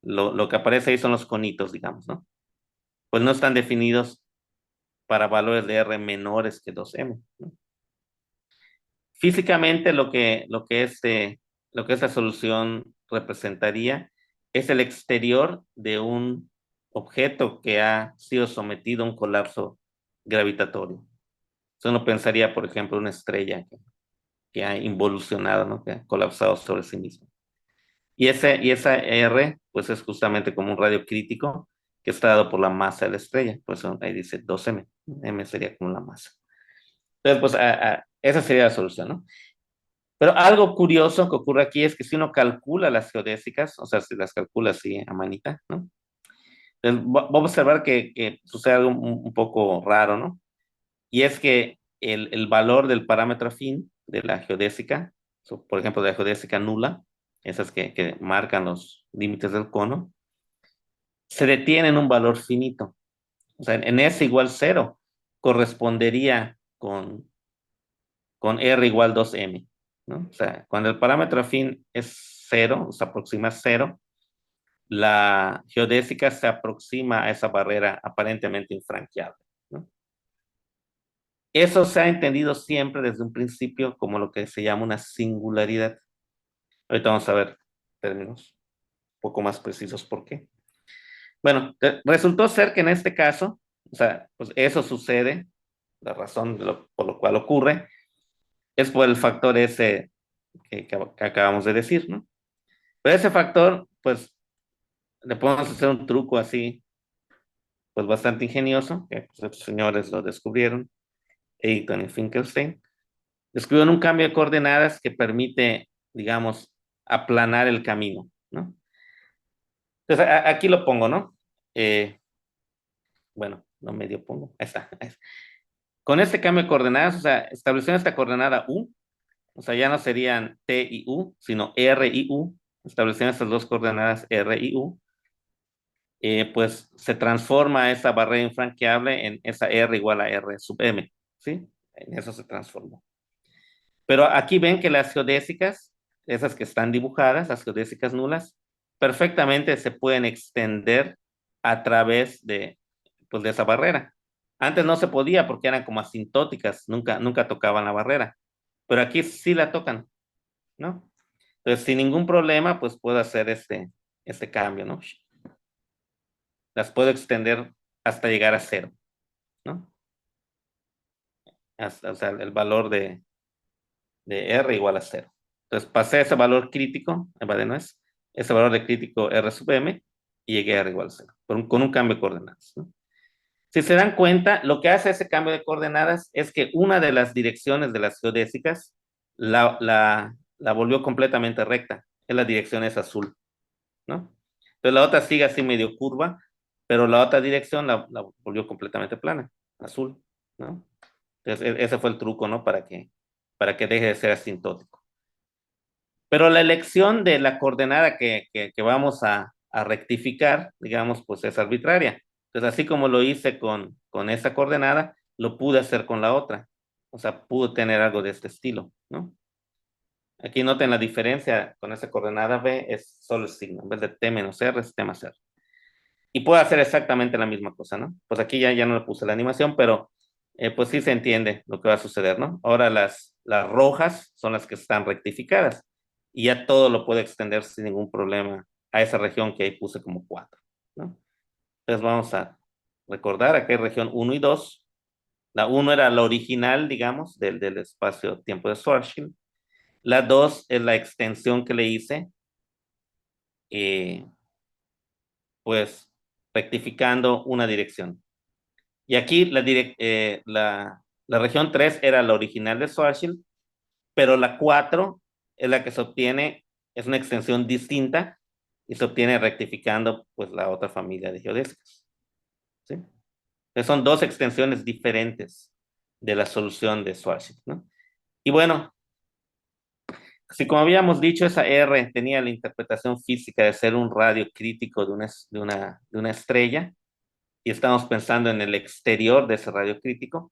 lo que aparece ahí son los conitos, digamos, ¿no? Pues no están definidos para valores de R menores que 2M, ¿no? Físicamente lo que esta solución representaría es el exterior de un objeto que ha sido sometido a un colapso gravitatorio. Entonces uno pensaría, por ejemplo, una estrella que ha involucionado, ¿no? Que ha colapsado sobre sí misma. Y esa R, pues es justamente como un radio crítico que está dado por la masa de la estrella. Pues ahí dice 2M. M sería como la masa. Entonces, pues esa sería la solución, ¿no? Pero algo curioso que ocurre aquí es que si uno calcula las geodésicas, o sea, si las calcula así a manita, ¿no? Entonces, vamos a observar que sucede algo un poco raro, ¿no? Y es que el valor del parámetro afín de la geodésica, por ejemplo, de la geodésica nula, esas que marcan los límites del cono, se detiene en un valor finito. O sea, en S igual 0 correspondería con R igual 2M, ¿no? O sea, cuando el parámetro afín es 0, se aproxima a 0, la geodésica se aproxima a esa barrera aparentemente infranqueable, ¿no? Eso se ha entendido siempre desde un principio como lo que se llama una singularidad. Ahorita vamos a ver términos un poco más precisos por qué. Bueno, resultó ser que en este caso, o sea, pues eso sucede, la razón por lo cual ocurre, es por el factor ese que acabamos de decir, ¿no? Pero ese factor, pues, le podemos hacer un truco así, pues bastante ingenioso, que pues, estos señores lo descubrieron, Eaton y Finkelstein. Descubrieron un cambio de coordenadas que permite, digamos, aplanar el camino, ¿no? Entonces, aquí lo pongo, ¿no? Bueno, no medio pongo, ahí está. Con este cambio de coordenadas, o sea, establecieron esta coordenada U, o sea, ya no serían T y U, sino R y U, establecieron estas dos coordenadas R y U, pues se transforma esa barrera infranqueable en esa R igual a R sub M, ¿sí? En eso se transformó. Pero aquí ven que las geodésicas, esas que están dibujadas, las geodésicas nulas, perfectamente se pueden extender a través pues, de esa barrera. Antes no se podía porque eran como asintóticas, nunca tocaban la barrera. Pero aquí sí la tocan, ¿no? Entonces, sin ningún problema, pues puedo hacer este cambio, ¿no? Las puedo extender hasta llegar a 0, ¿no? O sea, el valor de R igual a 0. Entonces pasé ese valor crítico, no es, ese valor de crítico R sub M y llegué a R igual a 0, con un cambio de coordenadas, ¿no? Si se dan cuenta, lo que hace ese cambio de coordenadas es que una de las direcciones de las geodésicas la volvió completamente recta. La dirección es azul, ¿no? Entonces la otra sigue así medio curva, pero la otra dirección la volvió completamente plana, azul, ¿no? Entonces ese fue el truco, ¿no? Para que deje de ser asintótico. Pero la elección de la coordenada que vamos a rectificar, digamos, pues es arbitraria. Entonces, así como lo hice con esa coordenada, lo pude hacer con la otra. O sea, pude tener algo de este estilo, ¿no? Aquí noten la diferencia con esa coordenada B, es solo el signo. En vez de T menos R, es T más R. Y puedo hacer exactamente la misma cosa, ¿no? Pues aquí ya no le puse la animación, pero pues sí se entiende lo que va a suceder, ¿no? Ahora las rojas son las que están rectificadas y ya todo lo puede extender sin ningún problema a esa región que ahí puse como 4, ¿no? Entonces vamos a recordar, aquí hay región 1 y 2. La 1 era la original, digamos, del espacio-tiempo de Schwarzschild. La 2 es la extensión que le hice, pues rectificando una dirección. Y aquí la región 3 era la original de Schwarzschild, pero la 4 es la que se obtiene, es una extensión distinta y se obtiene rectificando pues la otra familia de geodésicas, ¿sí? Entonces son dos extensiones diferentes de la solución de Schwarzschild, ¿no? Y bueno, si como habíamos dicho, esa R tenía la interpretación física de ser un radio crítico de una estrella, y estamos pensando en el exterior de ese radio crítico,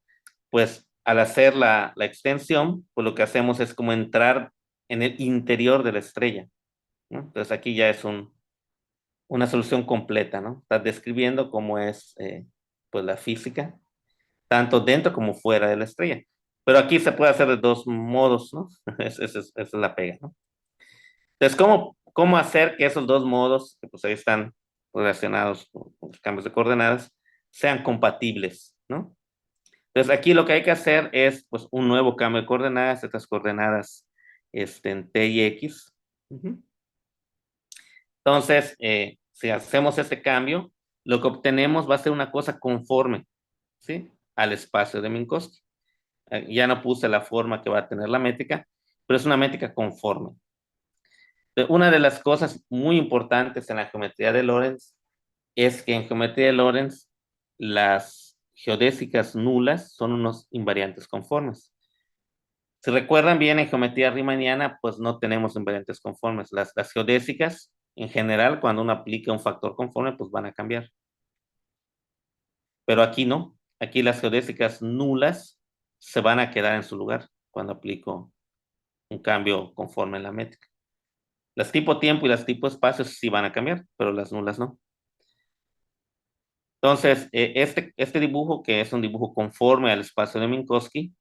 pues al hacer la extensión, pues lo que hacemos es como entrar en el interior de la estrella, ¿no? Entonces aquí ya es una solución completa, ¿no? Estás describiendo cómo es pues la física, tanto dentro como fuera de la estrella. Pero aquí se puede hacer de dos modos, ¿no? Esa es la pega, ¿no? Entonces, ¿cómo hacer que esos dos modos, que pues ahí están relacionados con los cambios de coordenadas, sean compatibles, ¿no? Entonces, aquí lo que hay que hacer es, pues, un nuevo cambio de coordenadas, estas coordenadas, en T y X. Ujú. Entonces, si hacemos este cambio, lo que obtenemos va a ser una cosa conforme, ¿sí? Al espacio de Minkowski. Ya no puse la forma que va a tener la métrica, pero es una métrica conforme. Una de las cosas muy importantes en la geometría de Lorentz es que en geometría de Lorentz las geodésicas nulas son unos invariantes conformes. Si recuerdan bien, en geometría riemanniana, pues no tenemos invariantes conformes. Las geodésicas, en general, cuando uno aplica un factor conforme, pues van a cambiar. Pero aquí no. Aquí las geodésicas nulas se van a quedar en su lugar cuando aplico un cambio conforme en la métrica. Las tipo tiempo y las tipo espacio sí van a cambiar, pero las nulas no. Entonces, este dibujo, que es un dibujo conforme al espacio de Minkowski,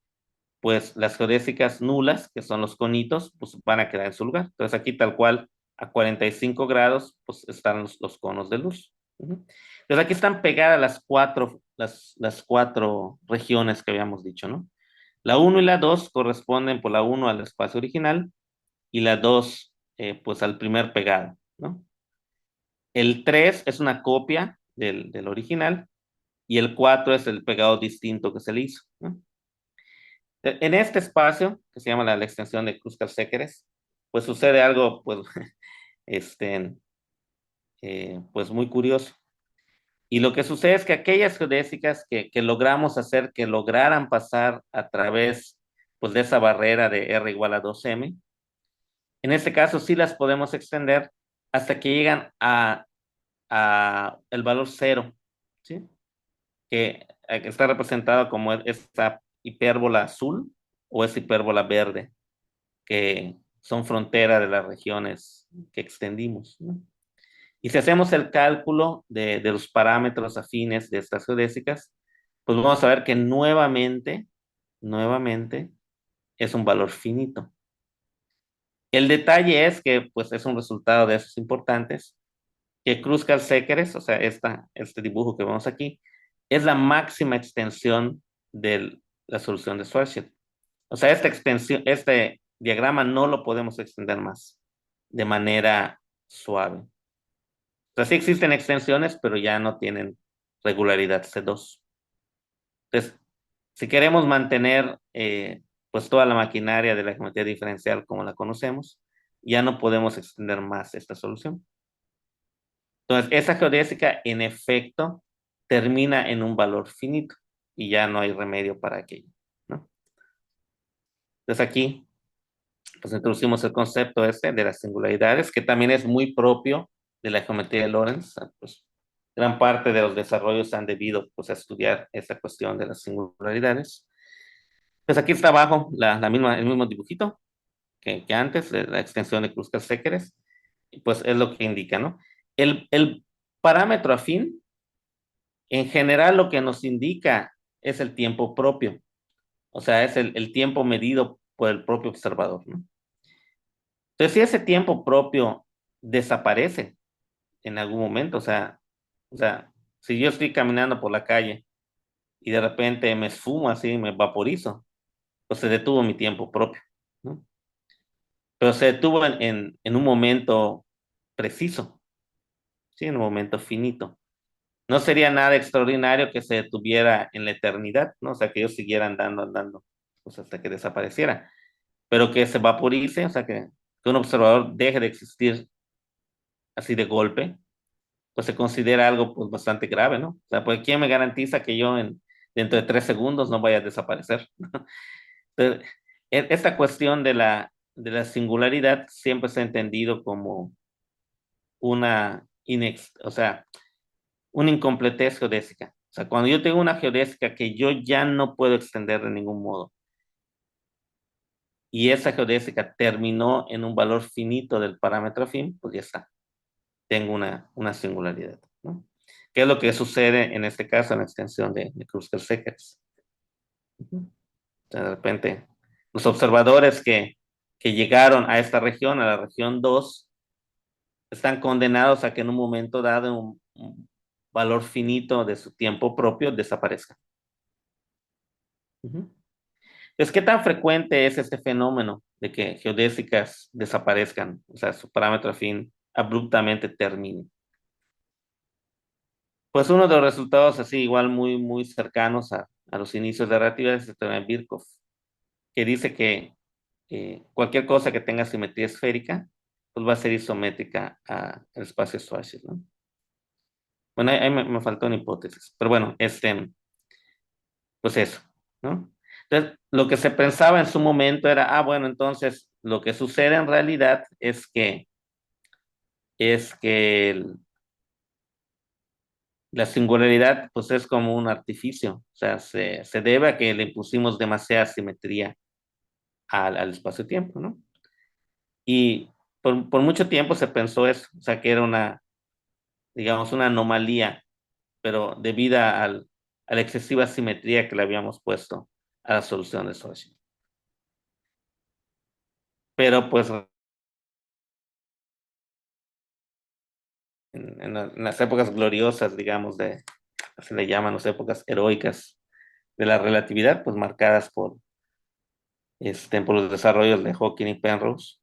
pues las geodésicas nulas, que son los conitos, pues van a quedar en su lugar. Entonces aquí tal cual a 45 grados, pues están los conos de luz. Ujú. Entonces aquí están pegadas las cuatro regiones que habíamos dicho, ¿no? La uno y la 2 corresponden por la uno al espacio original y la 2 pues al primer pegado, ¿no? El 3 es una copia del original y el 4 es el pegado distinto que se le hizo, ¿no? En este espacio, que se llama la extensión de Kruskal-Sekeres, pues sucede algo, pues, este, pues muy curioso. Y lo que sucede es que aquellas geodésicas que logramos hacer que lograran pasar a través, pues, de esa barrera de R igual a 2M, en este caso sí las podemos extender hasta que llegan a el valor cero, ¿sí? Que está representado como esta hipérbola azul o esa hipérbola verde, que son frontera de las regiones que extendimos, ¿no? Y si hacemos el cálculo de los parámetros afines de estas geodésicas, pues vamos a ver que nuevamente es un valor finito. El detalle es que pues es un resultado de esos importantes, que Kruskal-Sekeres, o sea, este dibujo que vemos aquí, es la máxima extensión de la solución de Schwarzschild. O sea, esta extensión, este diagrama no lo podemos extender más de manera suave. O sea, sí existen extensiones, pero ya no tienen regularidad C2. Entonces, si queremos mantener pues toda la maquinaria de la geometría diferencial como la conocemos, ya no podemos extender más esta solución. Entonces, esa geodésica en efecto termina en un valor finito y ya no hay remedio para aquello, ¿no? Entonces aquí pues introducimos el concepto de las singularidades, que también es muy propio de la geometría de Lorentz. Pues, gran parte de los desarrollos han debido pues, a estudiar esta cuestión de las singularidades. Pues aquí está abajo el mismo dibujito que antes, la extensión de Kruskal-Sekeres, pues es lo que indica, ¿no? El parámetro afín, en general, lo que nos indica es el tiempo propio, o sea, es el tiempo medido por el propio observador, ¿no? Entonces, si ese tiempo propio desaparece en algún momento, o sea, si yo estoy caminando por la calle y de repente me esfumo así, me vaporizo, pues se detuvo mi tiempo propio, ¿no? Pero se detuvo en un momento preciso, ¿sí? En un momento finito. No sería nada extraordinario que se detuviera en la eternidad, ¿no? O sea, que yo siguiera andando, pues hasta que desapareciera. Pero que se vaporice, o sea, que un observador deje de existir así de golpe, pues se considera algo pues bastante grave, ¿no? O sea, pues ¿quién me garantiza que yo dentro de 3 segundos no vaya a desaparecer? Entonces, esta cuestión de la singularidad siempre se ha entendido como o sea, una incompletez geodésica. O sea, cuando yo tengo una geodésica que yo ya no puedo extender de ningún modo, y esa geodésica terminó en un valor finito del parámetro afín, pues ya está. Tengo una singularidad, ¿no? ¿Qué es lo que sucede en este caso en la extensión de Kruskal-Sekeres? sea, de repente, los observadores que llegaron a esta región, a la región 2, están condenados a que en un momento dado un valor finito de su tiempo propio desaparezca. Ujú. Entonces, ¿qué tan frecuente es este fenómeno de que geodésicas desaparezcan? O sea, su parámetro afín abruptamente termine. Pues uno de los resultados así, igual muy cercanos a los inicios de la relatividad es el teorema de Birkhoff, que dice que cualquier cosa que tenga simetría esférica, pues va a ser isométrica al espacio Schwarzschild, ¿no? Bueno, ahí me faltó una hipótesis, pero bueno, pues eso, ¿no? Entonces, lo que se pensaba en su momento era, bueno, entonces lo que sucede en realidad es que la singularidad, pues es como un artificio, o sea, se debe a que le impusimos demasiada simetría al espacio-tiempo, ¿no? Y por mucho tiempo se pensó eso, o sea, que era digamos, una anomalía, pero debida a la excesiva simetría que le habíamos puesto a la solución de Schwarzschild. Pero pues en las épocas gloriosas, digamos, se le llaman las épocas heroicas de la relatividad, pues marcadas por los desarrollos de Hawking y Penrose,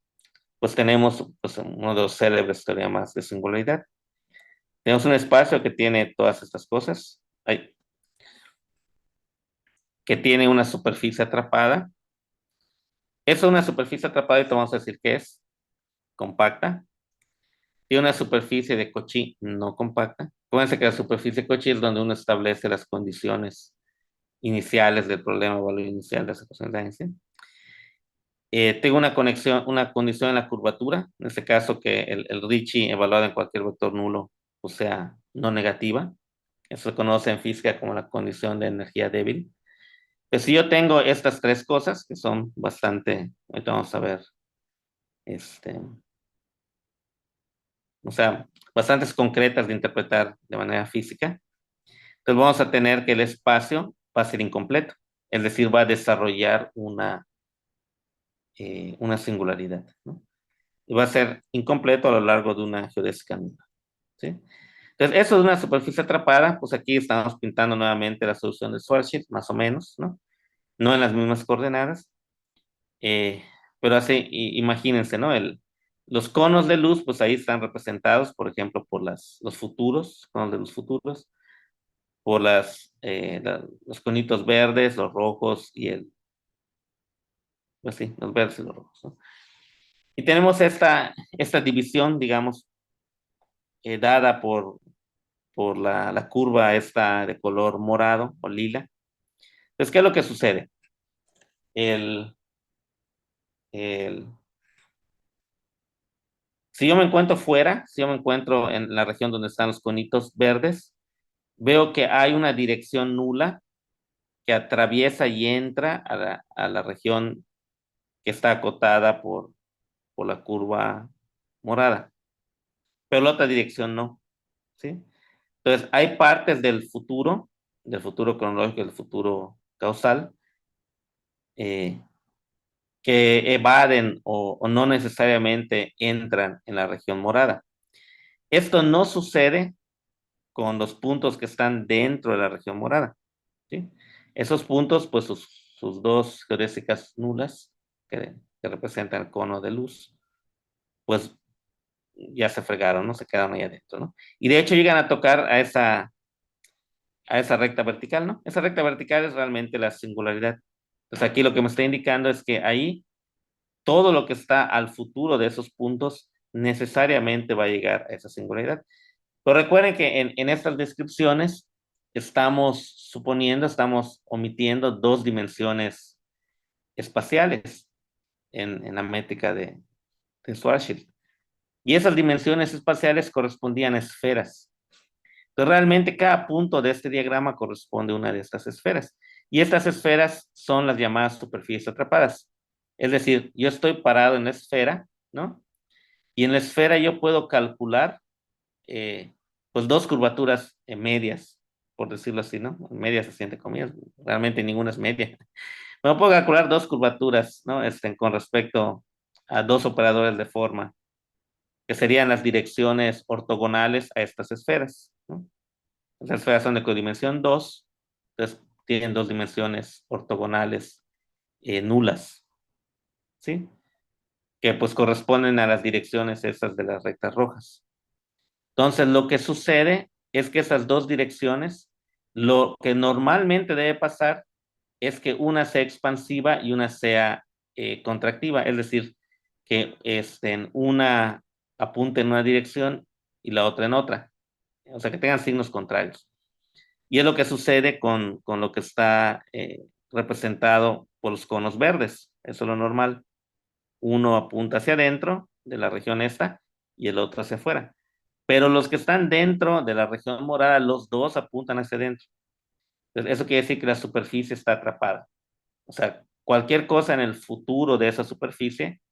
pues tenemos pues, uno de los célebres teoremas de singularidad. Tenemos un espacio que tiene todas estas cosas, que tiene una superficie atrapada. Es una superficie atrapada y te vamos a decir que es compacta. Tiene una superficie de Cauchy no compacta. Acuérdense que la superficie de Cauchy es donde uno establece las condiciones iniciales del problema de valor inicial de las ecuaciones de Einstein. Tengo una condición en la curvatura, en este caso que el Ricci evaluado en cualquier vector nulo, o sea, no negativa. Eso se conoce en física como la condición de energía débil. Pues si yo tengo estas tres cosas, que son bastante, ahorita vamos a ver, este, o sea, bastantes concretas de interpretar de manera física, entonces vamos a tener que el espacio va a ser incompleto, es decir, va a desarrollar una singularidad, ¿no? Y va a ser incompleto a lo largo de una geodésica nula, ¿sí? Entonces, eso es una superficie atrapada, pues aquí estamos pintando nuevamente la solución de Schwarzschild, más o menos, ¿no? No en las mismas coordenadas, eh, pero así, imagínense, ¿no? Los conos de luz, pues ahí están representados, por ejemplo, por los futuros, conos de luz futuros, por los conitos verdes, los rojos pues sí, los verdes y los rojos, ¿no? Y tenemos esta división, digamos, dada por la curva esta de color morado o lila. Entonces, ¿qué es lo que sucede? El, el, si yo me encuentro fuera, si yo me encuentro en la región donde están los conitos verdes, veo que hay una dirección nula que atraviesa y entra a la región que está acotada por la curva morada, pero la otra dirección no, ¿sí? Entonces, hay partes del futuro cronológico, del futuro causal, eh, que evaden o no necesariamente entran en la región morada. Esto no sucede con los puntos que están dentro de la región morada, ¿sí? Esos puntos, pues sus dos geodésicas nulas, que representan el cono de luz, pues ya se fregaron, ¿no? Se quedaron ahí adentro, ¿no? Y de hecho llegan a tocar a esa recta vertical, ¿no? Esa recta vertical es realmente la singularidad. Entonces aquí lo que me está indicando es que ahí todo lo que está al futuro de esos puntos necesariamente va a llegar a esa singularidad. Pero recuerden que en estas descripciones estamos omitiendo dos dimensiones espaciales en la métrica de Schwarzschild. Y esas dimensiones espaciales correspondían a esferas. Entonces, realmente cada punto de este diagrama corresponde a una de estas esferas. Y estas esferas son las llamadas superficies atrapadas. Es decir, yo estoy parado en la esfera, ¿no? Y en la esfera yo puedo calcular, pues, dos curvaturas medias, por decirlo así, ¿no? Medias así entre comillas, realmente ninguna es media. Me puedo calcular dos curvaturas, ¿no? Con respecto a dos operadores de forma, que serían las direcciones ortogonales a estas esferas, ¿no? Las esferas son de codimensión 2, entonces tienen dos dimensiones ortogonales nulas, ¿sí? Que pues corresponden a las direcciones esas de las rectas rojas. Entonces, lo que sucede es que esas dos direcciones, lo que normalmente debe pasar es que una sea expansiva y una sea contractiva, es decir, que una apunte en una dirección y la otra en otra, o sea, que tengan signos contrarios. Y es lo que sucede con lo que está representado por los conos verdes, eso es lo normal. Uno apunta hacia adentro de la región esta y el otro hacia afuera. Pero los que están dentro de la región morada, los dos apuntan hacia adentro. Entonces, eso quiere decir que la superficie está atrapada. O sea, cualquier cosa en el futuro de esa superficie,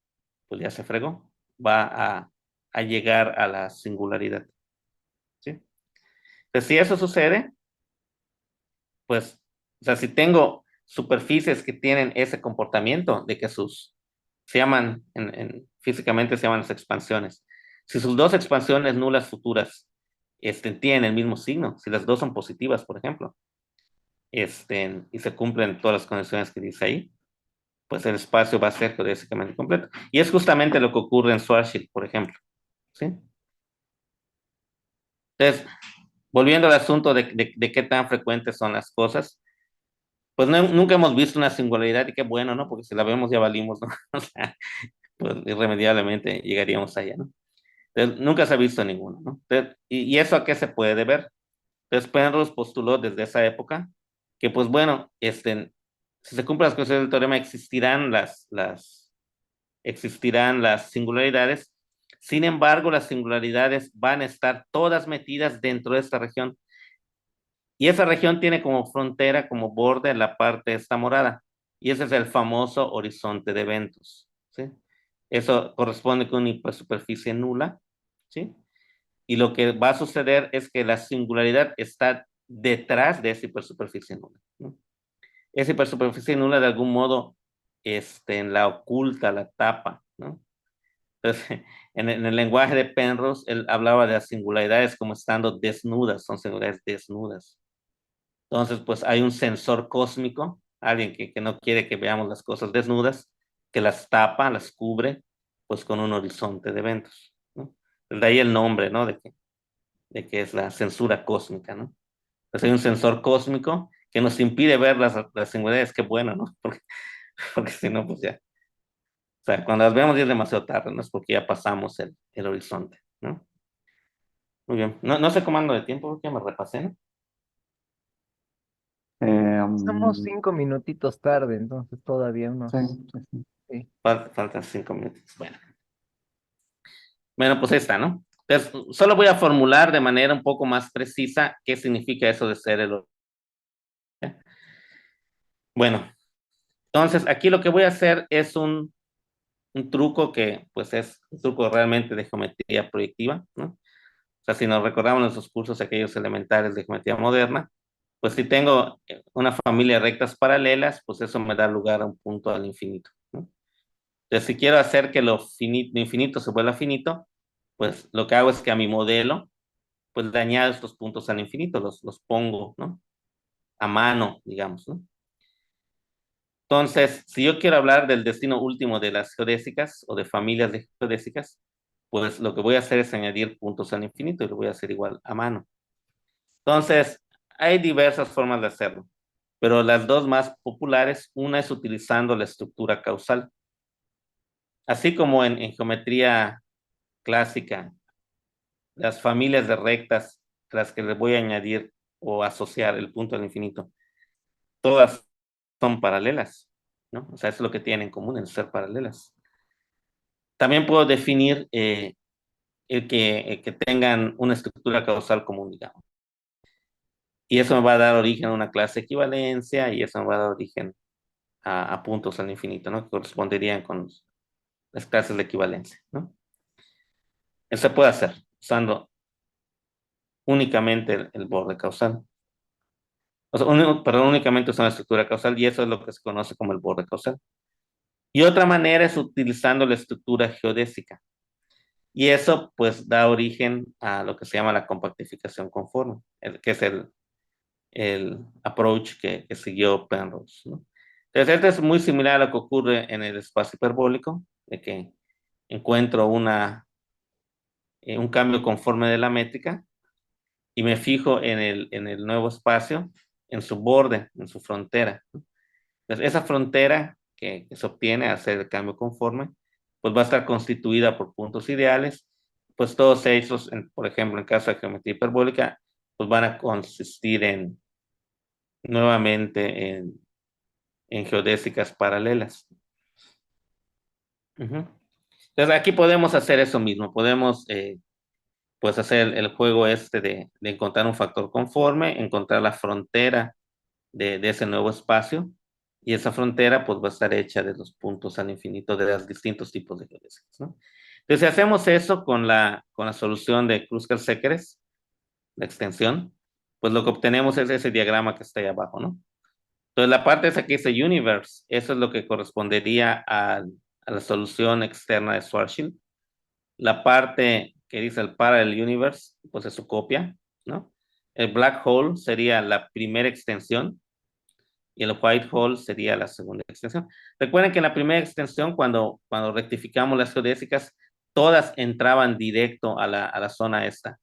pues ya se fregó, va a llegar a la singularidad. ¿Sí? Entonces, si eso sucede, pues, o sea, si tengo superficies que tienen ese comportamiento de que se llaman, físicamente se llaman las expansiones. Si sus dos expansiones nulas futuras tienen el mismo signo, si las dos son positivas, por ejemplo, y se cumplen todas las condiciones que dice ahí, pues el espacio va a ser geodésicamente completo. Y es justamente lo que ocurre en Schwarzschild, por ejemplo. ¿Sí? Entonces, volviendo al asunto de qué tan frecuentes son las cosas, pues nunca hemos visto una singularidad y qué bueno, ¿no? Porque si la vemos ya valimos, ¿no? O sea, pues irremediablemente llegaríamos allá, ¿no? Entonces, nunca se ha visto ninguno, ¿no? Entonces, ¿y eso a qué se puede deber? Entonces, Penrose postuló desde esa época que, pues bueno, si se cumplen las condiciones del teorema, existirán las singularidades. Sin embargo, las singularidades van a estar todas metidas dentro de esta región. Y esa región tiene como frontera, como borde, la parte esta morada. Y ese es el famoso horizonte de eventos. ¿Sí? Eso corresponde con una hipersuperficie nula. ¿Sí? Y lo que va a suceder es que la singularidad está detrás de esa hipersuperficie nula, ¿no? Esa hipersuperficie nula de algún modo la oculta, la tapa, ¿no? Entonces, en el lenguaje de Penrose, él hablaba de las singularidades como estando desnudas, son singularidades desnudas. Entonces, pues hay un sensor cósmico, alguien que no quiere que veamos las cosas desnudas, que las tapa, las cubre, pues con un horizonte de eventos, ¿no? De ahí el nombre, ¿no? De que es la censura cósmica, ¿no? Entonces hay un sensor cósmico que nos impide ver las singularidades, qué bueno, ¿no? Porque si no, pues ya. O sea, cuando las vemos ya es demasiado tarde, ¿no? Es porque ya pasamos el horizonte, ¿no? Muy bien. No sé cómo ando de tiempo, porque ya me repasé, ¿no? Estamos Sí, 5 minutitos tarde, entonces todavía sí, unos... sí. Sí. Faltan 5 minutos. Bueno, pues ahí está, ¿no? Entonces, solo voy a formular de manera un poco más precisa qué significa eso de ser el horizonte. Bueno, entonces aquí lo que voy a hacer es un truco que pues es un truco realmente de geometría proyectiva, ¿no? O sea, si nos recordamos nuestros cursos aquellos elementales de geometría moderna, pues si tengo una familia de rectas paralelas, pues eso me da lugar a un punto al infinito, ¿no? Entonces, si quiero hacer que lo infinito se vuelva finito, pues lo que hago es que a mi modelo, pues le añado estos puntos al infinito, los pongo, ¿no? A mano, digamos, ¿no? Entonces, si yo quiero hablar del destino último de las geodésicas o de familias de geodésicas, pues lo que voy a hacer es añadir puntos al infinito y lo voy a hacer igual a mano. Entonces, hay diversas formas de hacerlo, pero las dos más populares, una es utilizando la estructura causal. Así como en geometría clásica, las familias de rectas a las que les voy a añadir o asociar el punto al infinito, todas son paralelas, ¿no? O sea, eso es lo que tienen en común, en ser paralelas. También puedo definir el que tengan una estructura causal común, digamos. Y eso me va a dar origen a una clase de equivalencia y eso me va a dar origen a puntos al infinito, ¿no? Que corresponderían con las clases de equivalencia, ¿no? Eso se puede hacer usando únicamente el borde causal. O sea, perdón, únicamente es una estructura causal y eso es lo que se conoce como el borde causal. Y otra manera es utilizando la estructura geodésica. Y eso pues da origen a lo que se llama la compactificación conforme, que es el approach que siguió Penrose, ¿no? Entonces, esto es muy similar a lo que ocurre en el espacio hiperbólico, de que encuentro un cambio conforme de la métrica y me fijo en el nuevo espacio, en su borde, en su frontera. Entonces, esa frontera que se obtiene al hacer el cambio conforme, pues va a estar constituida por puntos ideales, pues todos ellos, por ejemplo, en caso de geometría hiperbólica, pues van a consistir nuevamente en geodésicas paralelas. Ujú. Entonces aquí podemos hacer eso mismo, podemos pues hacer el juego este de encontrar un factor conforme, encontrar la frontera de ese nuevo espacio, y esa frontera pues va a estar hecha de los puntos al infinito de los distintos tipos de geodésicas, ¿no? Entonces, si hacemos eso con la solución de Kruskal-Sekeres, la extensión, pues lo que obtenemos es ese diagrama que está ahí abajo, ¿no? Entonces, la parte esa que dice universe, eso es lo que correspondería a la solución externa de Schwarzschild. La parte que dice el parallel universe, pues es su copia, ¿no? El black hole sería la primera extensión y el white hole sería la segunda extensión. Recuerden que en la primera extensión, cuando rectificamos las geodésicas, todas entraban directo a la zona esta,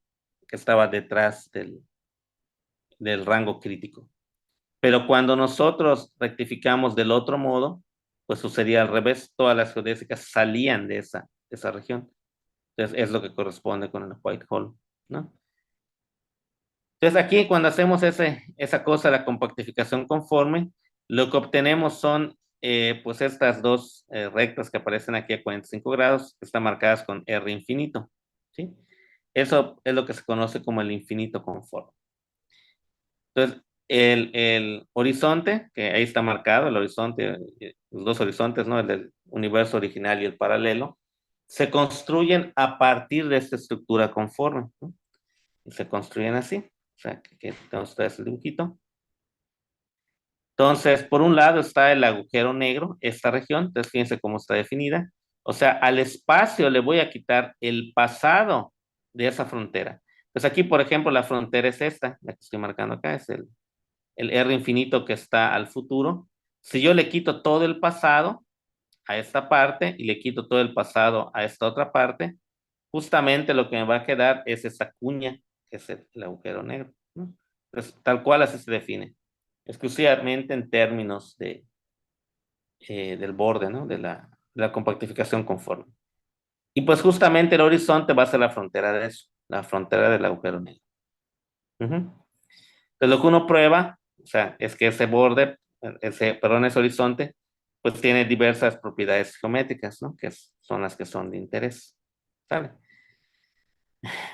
que estaba detrás del rango crítico. Pero cuando nosotros rectificamos del otro modo, pues sucedía al revés, todas las geodésicas salían de esa región. Entonces es lo que corresponde con el white hole, ¿no? Entonces aquí cuando hacemos esa cosa, la compactificación conforme, lo que obtenemos son pues estas dos rectas que aparecen aquí a 45 grados, que están marcadas con R infinito, ¿sí? Eso es lo que se conoce como el infinito conforme. Entonces, el horizonte, que ahí está marcado, el horizonte, los dos horizontes, ¿no? El del universo original y el paralelo, se construyen a partir de esta estructura conforme, ¿no? Y se construyen así. O sea, que tenemos ustedes el dibujito. Entonces, por un lado está el agujero negro, esta región, entonces fíjense cómo está definida. O sea, al espacio le voy a quitar el pasado de esa frontera. Pues aquí, por ejemplo, la frontera es esta, la que estoy marcando acá, es el R infinito que está al futuro. Si yo le quito todo el pasado a esta parte y le quito todo el pasado a esta otra parte, justamente lo que me va a quedar es esa cuña, que es el agujero negro, ¿no? Entonces, tal cual así se define, exclusivamente en términos del borde, ¿no? De la compactificación conforme. Y pues justamente el horizonte va a ser la frontera de eso, la frontera del agujero negro. Ujú. Entonces, lo que uno prueba, o sea, es que ese borde, ese horizonte, pues tiene diversas propiedades geométricas, ¿no? Que son las que son de interés. ¿Sale?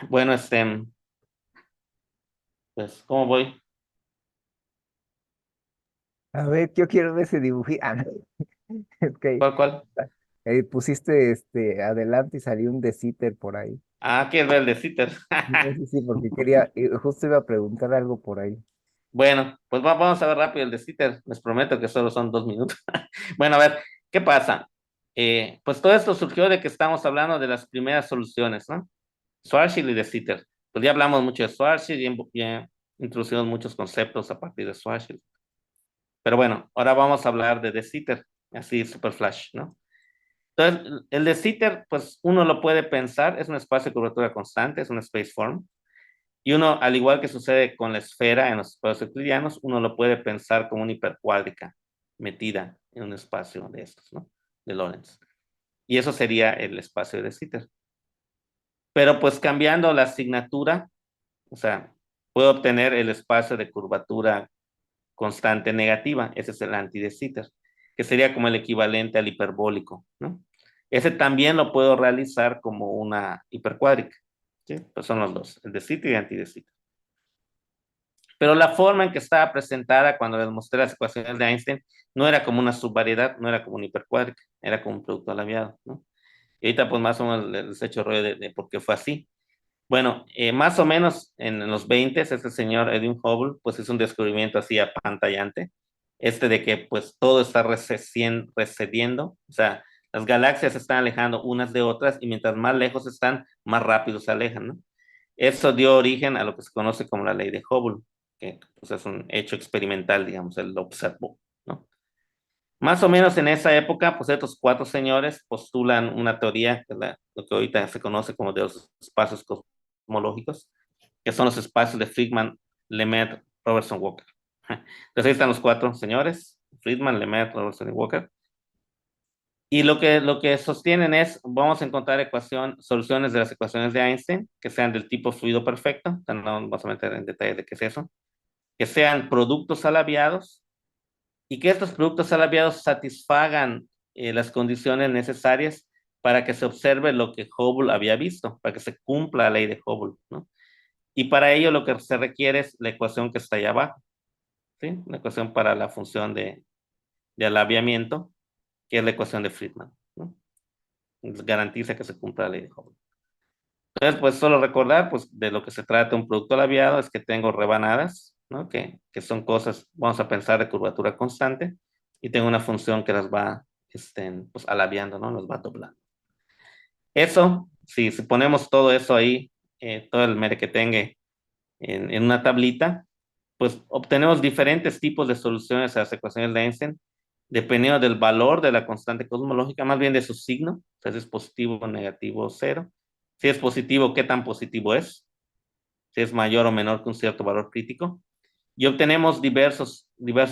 Bueno, pues, ¿cómo voy? A ver, yo quiero ver ese dibujito. Ah, no. Es que ¿Cuál? pusiste adelante y salió un de Sitter por ahí. Ah, ¿quieres ver el de Sitter? No sé si porque quería, justo iba a preguntar algo por ahí. Bueno, pues vamos a ver rápido el de Sitter. Les prometo que solo son 2 minutos. Bueno, a ver, ¿qué pasa? Pues todo esto surgió de que estamos hablando de las primeras soluciones, ¿no? Schwarzschild y de Sitter. Pues ya hablamos mucho de Schwarzschild y ya introducimos muchos conceptos a partir de Schwarzschild. Pero bueno, ahora vamos a hablar de Sitter, así super flash, ¿no? Entonces, el de Sitter, pues uno lo puede pensar, es un espacio de curvatura constante, es un space form. Y uno, al igual que sucede con la esfera en los espacios euclidianos, uno lo puede pensar como una hipercuádrica metida en un espacio de estos, ¿no? De Lorentz. Y eso sería el espacio de Sitter. Pero pues cambiando la asignatura, o sea, puedo obtener el espacio de curvatura constante negativa, ese es el anti de Sitter, que sería como el equivalente al hiperbólico, ¿no? Ese también lo puedo realizar como una hipercuádrica, ¿sí? Pues son los dos, el de Sitter y el anti de Sitter. Pero la forma en que estaba presentada cuando les mostré las ecuaciones de Einstein no era como una subvariedad, no era como una hipercuádrica, era como un producto alaviado, ¿no? Y ahorita pues más o menos les he hecho rollo de por qué fue así. Bueno, más o menos en los 20, este señor Edwin Hubble, pues hizo un descubrimiento así apantallante, de que pues todo está recediendo, o sea, las galaxias se están alejando unas de otras y mientras más lejos están, más rápido se alejan, ¿no? Eso dio origen a lo que se conoce como la ley de Hubble, que pues, es un hecho experimental, digamos, él lo observó, ¿no? Más o menos en esa época, pues estos cuatro señores postulan una teoría, que es lo que ahorita se conoce como de los espacios cosmológicos, que son los espacios de Friedman, Lemaitre, Robertson, Walker. Entonces ahí están los cuatro señores, Friedman, Lemaitre, Robertson y Walker. Y lo que sostienen es, vamos a encontrar soluciones de las ecuaciones de Einstein que sean del tipo fluido perfecto, no vamos a meter en detalle de qué es eso, que sean productos alabiados y que estos productos alabiados satisfagan las condiciones necesarias para que se observe lo que Hubble había visto, para que se cumpla la ley de Hubble, ¿no? Y para ello lo que se requiere es la ecuación que está ahí abajo, ¿sí? La ecuación para la función de alabiamiento, que es la ecuación de Friedman, ¿no? Garantiza que se cumpla la ley de Hubble. Entonces, pues solo recordar, pues de lo que se trata un producto alabiado es que tengo rebanadas, ¿no? Que son cosas, vamos a pensar de curvatura constante, y tengo una función que las va, pues alabiando, ¿no? Las va doblando. Eso, si ponemos todo eso ahí, todo el merequetengue en una tablita, pues obtenemos diferentes tipos de soluciones a las ecuaciones de Einstein, dependiendo del valor de la constante cosmológica, más bien de su signo, o sea, si es positivo, negativo o cero. Si es positivo, ¿qué tan positivo es? Si es mayor o menor que un cierto valor crítico. Y obtenemos diversas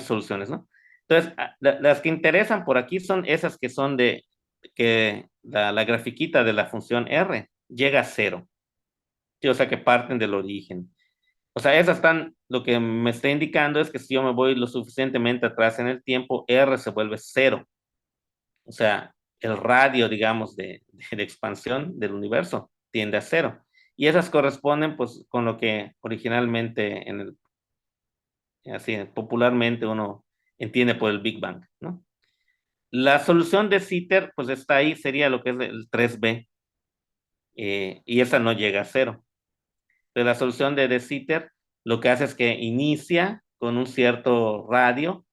soluciones, ¿no? Entonces, las que interesan por aquí son esas que son que la grafiquita de la función R llega a cero, ¿sí? O sea, que parten del origen. O sea, esas están, lo que me está indicando es que si yo me voy lo suficientemente atrás en el tiempo, R se vuelve cero. O sea, el radio, digamos, de expansión del universo tiende a cero. Y esas corresponden, pues, con lo que originalmente, así, popularmente uno entiende por el Big Bang, ¿no? La solución de Sitter, pues, está ahí, sería lo que es el 3B, y esa no llega a cero. De la solución de Sitter, lo que hace es que inicia con un cierto radio,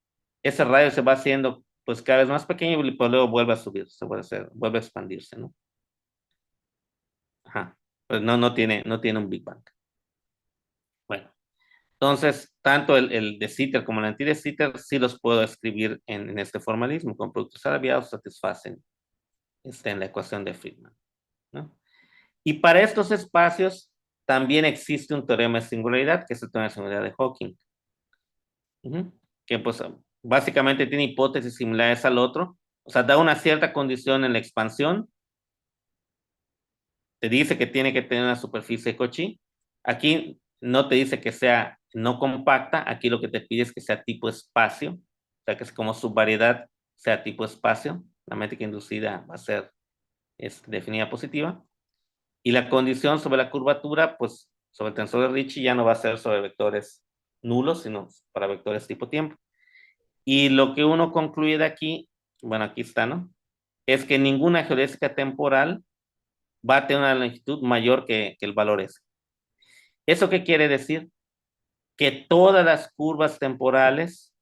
ese radio se va haciendo pues cada vez más pequeño y pues, luego vuelve a subir, vuelve a expandirse, ¿no? Ajá. Pues no tiene un Big Bang. Bueno, entonces, tanto el de Sitter como el anti de Sitter sí los puedo escribir en este formalismo, con productos abreviados satisfacen en la ecuación de Friedman, ¿no? Y para estos espacios también existe un teorema de singularidad, que es el teorema de singularidad de Hawking. Que pues básicamente tiene hipótesis similares al otro, o sea, da una cierta condición en la expansión, te dice que tiene que tener una superficie de Cauchy, aquí no te dice que sea no compacta, aquí lo que te pide es que sea tipo espacio, o sea, que es como subvariedad sea tipo espacio, la métrica inducida va a ser definida positiva, y la condición sobre la curvatura, pues sobre el tensor de Ricci ya no va a ser sobre vectores nulos, sino para vectores tipo tiempo. Y lo que uno concluye de aquí, bueno, aquí está, ¿no? Es que ninguna geodésica temporal va a tener una longitud mayor que el valor S. ¿Eso qué quiere decir? Que todas las curvas temporales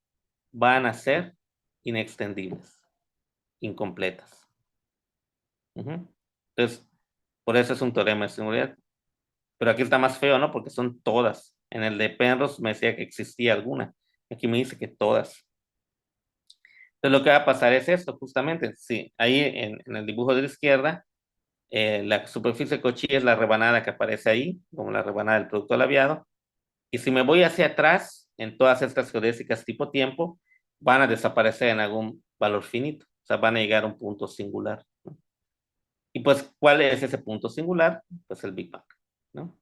van a ser inextendibles, incompletas. Entonces, por eso es un teorema de singularidad. Pero aquí está más feo, ¿no? Porque son todas. En el de Penrose me decía que existía alguna. Aquí me dice que todas. Entonces lo que va a pasar es esto, justamente. Sí, ahí en el dibujo de la izquierda, la superficie Cauchy es la rebanada que aparece ahí, como la rebanada del producto labiado. Y si me voy hacia atrás, en todas estas geodésicas tipo tiempo, van a desaparecer en algún valor finito. O sea, van a llegar a un punto singular, ¿no? Y pues, ¿cuál es ese punto singular? Pues el Big Bang, ¿no?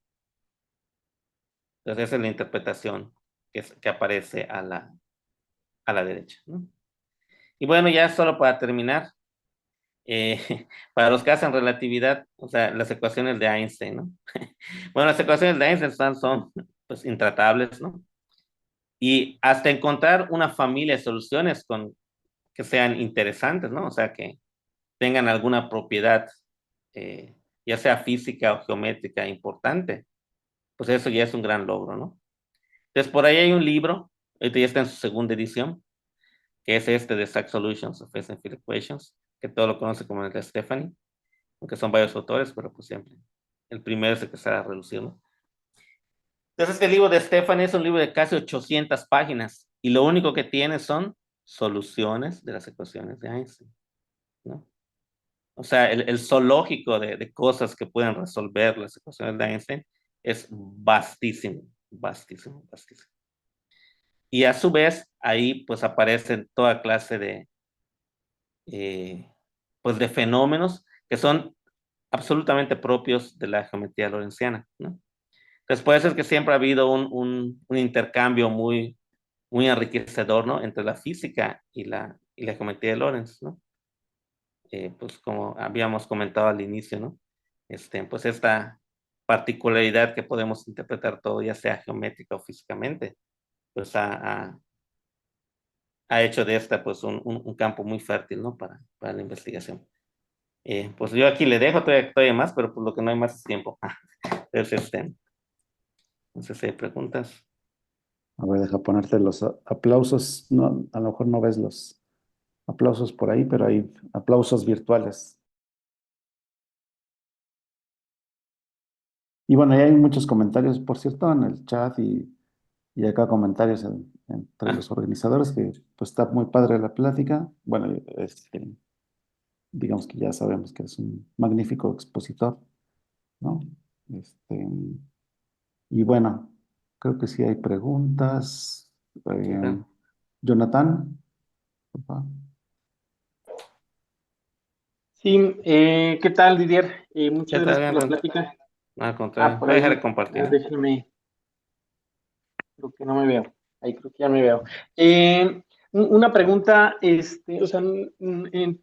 Entonces esa es la interpretación que aparece a la derecha, ¿no? Y bueno, ya solo para terminar, para los que hacen relatividad, o sea, las ecuaciones de Einstein, ¿no? Bueno, las ecuaciones de Einstein son pues intratables, ¿no? Y hasta encontrar una familia de soluciones que sean interesantes, ¿no? O sea, que tengan alguna propiedad, ya sea física o geométrica importante, pues eso ya es un gran logro, ¿no? Entonces, por ahí hay un libro, este ya está en su segunda edición, que es este de Exact Solutions of Eisenfield Equations, que todo lo conoce como el de Stephanie, aunque son varios autores, pero pues siempre el primero es el que sale a relucir, ¿no? Entonces, este libro de Stephanie es un libro de casi 800 páginas y lo único que tiene son soluciones de las ecuaciones de Einstein, ¿no? O sea, el zoológico de cosas que pueden resolver las ecuaciones de Einstein es vastísimo, vastísimo, vastísimo. Y a su vez, ahí pues aparecen toda clase eh, pues de fenómenos que son absolutamente propios de la geometría lorentziana, ¿no? Entonces puede ser que siempre ha habido un intercambio muy enriquecedor, ¿no? Entre la física y la geometría de Lorentz, ¿no? Pues como habíamos comentado al inicio, ¿no? Pues esta particularidad que podemos interpretar todo, ya sea geométrica o físicamente, pues ha hecho de esta pues un campo muy fértil, ¿no? Para la investigación. Pues yo aquí le dejo todavía más, pero por lo que no hay más tiempo. Entonces, entonces hay preguntas. A ver, deja ponerte los aplausos. No, a lo mejor no ves los aplausos por ahí, pero hay aplausos virtuales. Y bueno, ya hay muchos comentarios, por cierto, en el chat y acá comentarios entre Ah, los organizadores, que pues está muy padre la plática. Bueno, digamos que ya sabemos que es un magnífico expositor, ¿no? Este, y bueno, creo que sí hay preguntas. sí, Eh, claro. Jonathan, por favor. Sí, ¿qué tal, Didier? ¿Qué Muchas gracias tal, por la Brent? plática. No, al contrario. Por Voy a dejar ahí, de compartir, ¿eh? déjenme, creo que no me veo. Ahí creo que ya me veo. Una pregunta, o sea,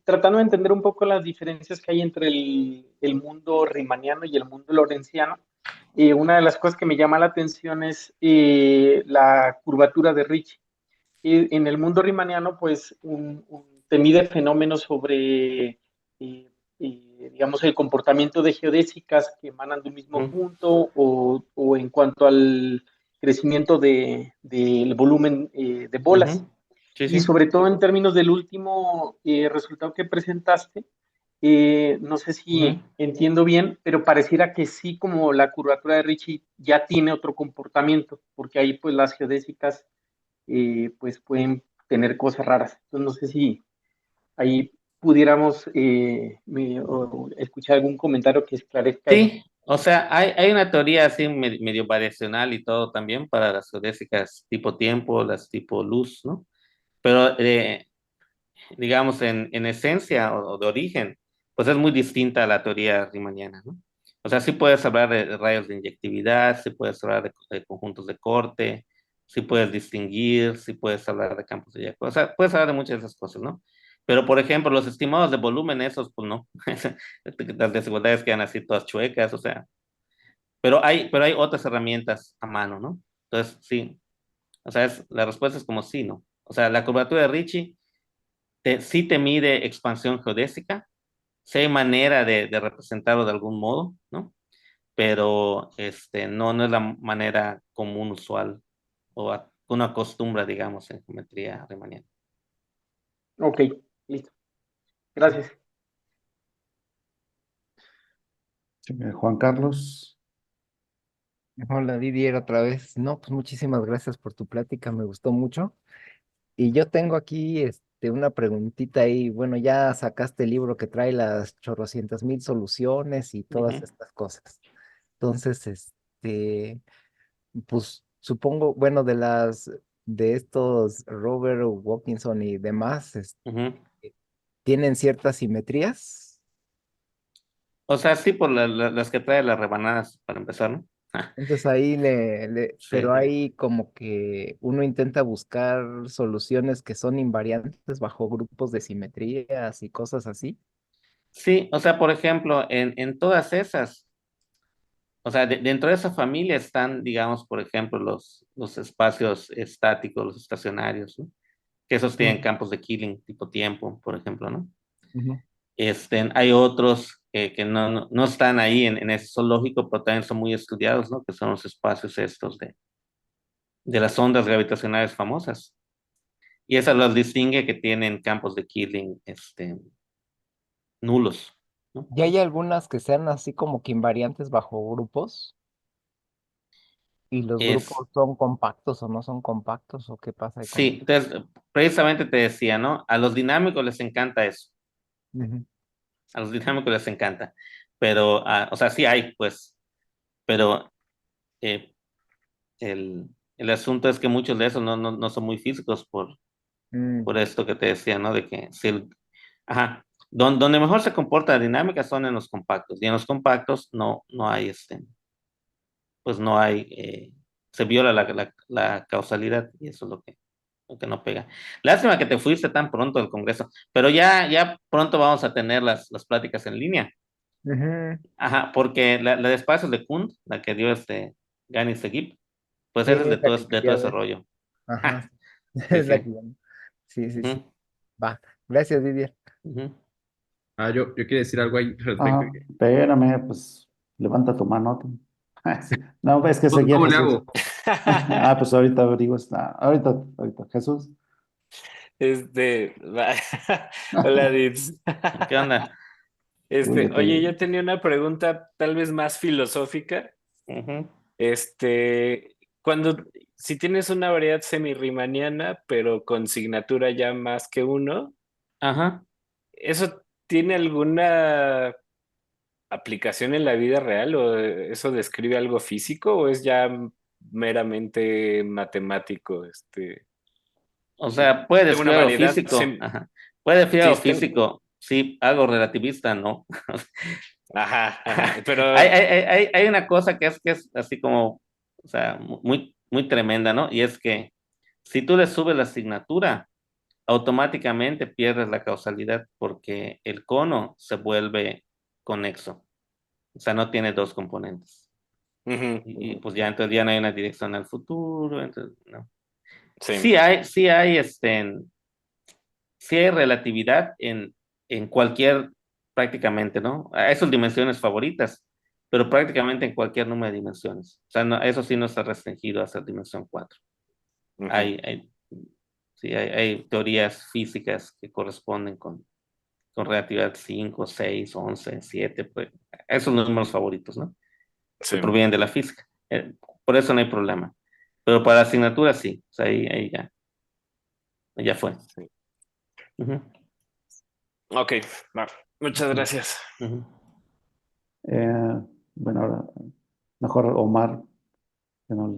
tratando de entender un poco las diferencias que hay entre el mundo riemanniano y el mundo lorentziano, una de las cosas que me llama la atención es la curvatura de Ricci. En el mundo riemanniano, pues, te mide fenómenos sobre, digamos, el comportamiento de geodésicas que emanan de un mismo Ujú, punto o en cuanto al crecimiento del volumen de bolas. ujú. Sí, Y sí. sobre todo en términos del último resultado que presentaste, no sé Ujú. si entiendo bien, pero pareciera que sí, como la curvatura de Ricci ya tiene otro comportamiento, porque ahí pues las geodésicas pues pueden tener cosas raras. Entonces no sé si ahí pudiéramos o escuchar algún comentario que esclarezca eso. Sí, o sea, hay una teoría así medio variacional y todo también para las geodésicas tipo tiempo, las tipo luz, ¿no? Pero, digamos, en esencia o de origen, pues es muy distinta a la teoría riemanniana, ¿no? O sea, sí puedes hablar de rayos de inyectividad, sí puedes hablar de conjuntos de corte, sí puedes distinguir, sí puedes hablar de campos de Jacobi, o sea, puedes hablar de muchas de esas cosas, ¿no? Pero, por ejemplo, los estimados de volumen, esos, pues no. Las desigualdades quedan así todas chuecas, o sea, pero hay otras herramientas a mano, ¿no? Entonces, sí, o sea, la respuesta es como sí, ¿no? O sea, la curvatura de Ricci sí te mide expansión geodésica, sí hay manera de representarlo de algún modo, ¿no? Pero no es la manera común, usual, o una costumbre, digamos, en geometría riemanniana. Ok, listo. Gracias. Sí, Juan Carlos. Hola Didier, otra vez. No, pues muchísimas gracias por tu plática, me gustó mucho. Y yo tengo aquí una preguntita ahí. Bueno, ya sacaste el libro que trae las chorrocientas mil soluciones y todas Ujú, estas cosas. Entonces, pues supongo, bueno, de estos Robert Wilkinson y demás, ujú. tienen ciertas simetrías. O sea, sí, por las que trae las rebanadas, para empezar, ¿no? Entonces ahí pero Sí. hay como que uno intenta buscar soluciones que son invariantes bajo grupos de simetrías y cosas así. Sí, o sea, por ejemplo, en todas esas, o sea, dentro de esa familia están, digamos, por ejemplo, los espacios estáticos, los estacionarios, ¿no? Que esos tienen Mm, campos de Killing, tipo tiempo, por ejemplo, ¿no? ujú, Hay otros que no están ahí en ese zoológico, pero también son muy estudiados, ¿no? Que son los espacios estos de las ondas gravitacionales famosas. Y eso los distingue que tienen campos de Killing nulos, ¿no? ¿Y hay algunas que sean así como que invariantes bajo grupos? ¿Y los Es, grupos son compactos o no son compactos? ¿O qué pasa ahí con sí, entonces, precisamente te decía, ¿no? A los dinámicos les encanta eso, Ujú. a los dinámicos les encanta, pero, o sea, sí hay, pues, pero eh, el asunto es que muchos de esos no son muy físicos Mm, por esto que te decía, ¿no? De que si ajá, donde mejor se comporta la dinámica son en los compactos, y en los compactos no hay pues no hay, se viola la causalidad, y eso es lo que no pega. Lástima que te fuiste tan pronto del Congreso, pero ya pronto vamos a tener las pláticas en línea. ujú. Ajá, porque la de espacios de Kuhn, la que dio Gani Seguip, pues Sí, ese es esa que de todo quería ese ver. rollo. Ajá, sí. Sí, Es la sí. que Sí, sí, sí. Ujú, Va. Gracias, Didier. ujú. Yo quería decir algo ahí respecto. Ah, espérame, pues levanta tu mano. No, es que seguía ¿Cómo le Jesús. hago? Ah, pues ahorita averiguo esta. Ahorita, Jesús. Hola, Dips. ¿Qué onda? Uy, ya Oye, te. yo tenía una pregunta tal vez más filosófica. Ujú. Cuando, si tienes una variedad semirriemanniana, pero con signatura ya más que uno, Ajá. ¿eso tiene alguna aplicación en la vida real o eso describe algo físico o es ya meramente matemático? O Si sea, puede tengo una describir algo variedad, físico. Ajá. Puede describir sí, algo físico. Sí, algo relativista, ¿no? ajá, ajá, pero Hay una cosa que es así como, o sea, muy tremenda, ¿no? Y es que si tú le subes la asignatura, automáticamente pierdes la causalidad porque el cono se vuelve conexo. O sea, no tiene dos componentes. ujú, Pues ya entonces ya no hay una dirección al futuro, entonces, no. sí. Sí hay relatividad en cualquier, prácticamente, ¿no? A esas dimensiones favoritas, pero prácticamente en cualquier número de dimensiones. O sea, eso sí no está restringido a esa dimensión 4. Ujú, Hay, sí, hay teorías físicas que corresponden con relatividad 5, 6, 11, 7, pues, esos números favoritos, ¿no? Que sí. provienen de la física. Por eso no hay problema. Pero para la asignatura sí, o sea, ahí ya fue. Sí. Ujú, Ok, va. Muchas gracias. ujú. Eh, bueno, ahora, mejor Omar. Que no,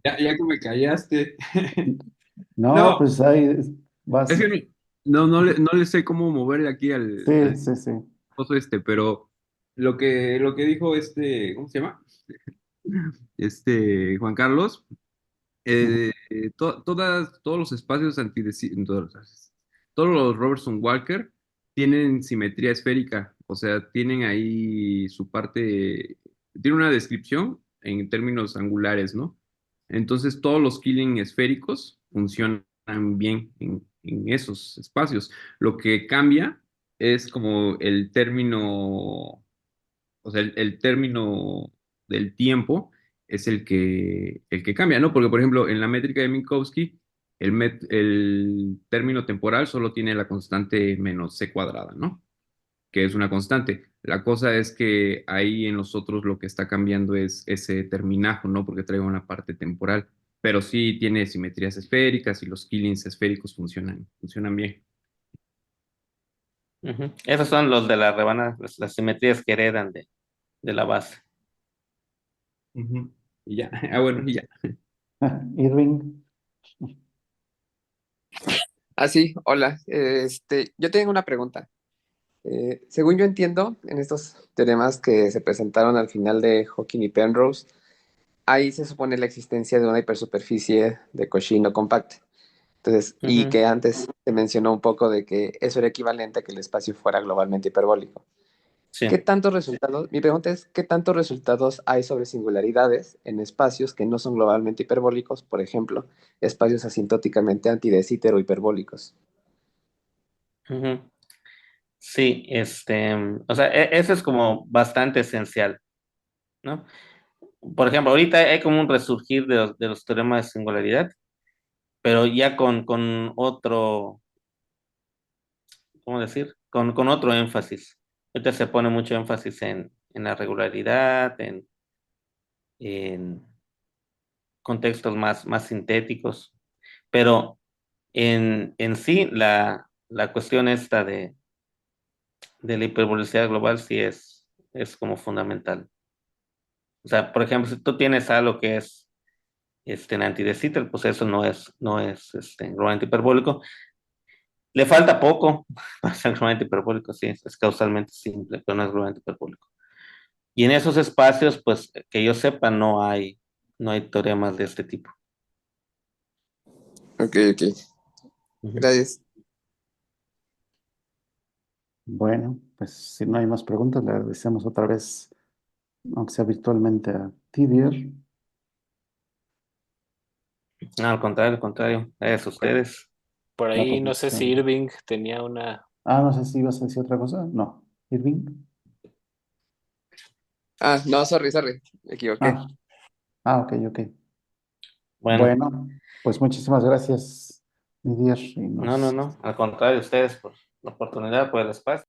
Ya que me callaste. no, No, pues ahí es vas. que no le sé cómo moverle aquí Sí, al sí, sí. coso pero lo que dijo ¿cómo se llama? Juan Carlos, todos los espacios todos los Robertson Walker tienen simetría esférica, o sea, tienen ahí su parte, tiene una descripción en términos angulares, ¿no? Entonces, todos los Killing esféricos funcionan bien en esos espacios. Lo que cambia es como el término, o sea, el término del tiempo es el que cambia, ¿no? Porque, por ejemplo, en la métrica de Minkowski, el término temporal solo tiene la constante menos c cuadrada, ¿no? Que es una constante. La cosa es que ahí en los otros lo que está cambiando es ese terminajo, ¿no? Porque trae una parte temporal, pero sí tiene simetrías esféricas y los killings esféricos funcionan bien. Ujú. Esos son los de la rebanada, las simetrías que heredan de la base. Ujú. Y ya, bueno, y ya. Irving. Ah, sí, hola. Yo tengo una pregunta. Según yo entiendo, en estos teoremas que se presentaron al final de Hawking y Penrose, ahí se supone la existencia de una hipersuperficie de Cauchy no compacta. Entonces, y Ujú. que antes se mencionó un poco de que eso era equivalente a que el espacio fuera globalmente hiperbólico. ¿Qué Sí. tantos resultados? Mi pregunta es, ¿qué tantos resultados hay sobre singularidades en espacios que no son globalmente hiperbólicos? Por ejemplo, espacios asintóticamente anti de Sitter o hiperbólicos. Ujú. Sí, o sea, eso es como bastante esencial, ¿no? Por ejemplo, ahorita hay como un resurgir de los teoremas de singularidad, pero ya con otro, ¿cómo decir? Con otro énfasis. Ahorita se pone mucho énfasis en la regularidad, en contextos más sintéticos, pero en sí la cuestión esta de la hiperbolicidad global sí es como fundamental. O sea, por ejemplo, si tú tienes algo que es en anti de Sitter, pues eso no es globalmente hiperbólico. Le falta poco para ser globalmente hiperbólico, sí, es causalmente simple, pero no es globalmente hiperbólico. Y en esos espacios, pues que yo sepa, no hay teoremas de este tipo. Ok, ok. Ujú. Gracias. Bueno, pues si no hay más preguntas, le agradecemos otra vez, aunque sea virtualmente, a Tidier. No, al contrario, es ustedes. Por No, ahí pues, no sé si Irving tenía una... no sé si ibas a decir otra cosa. No. Irving. Ah, no, sorry, me equivoqué. Ah, ok, ok. Bueno, Bueno, pues muchísimas gracias, Didier, y no, nos al contrario, ustedes por la oportunidad, por el espacio.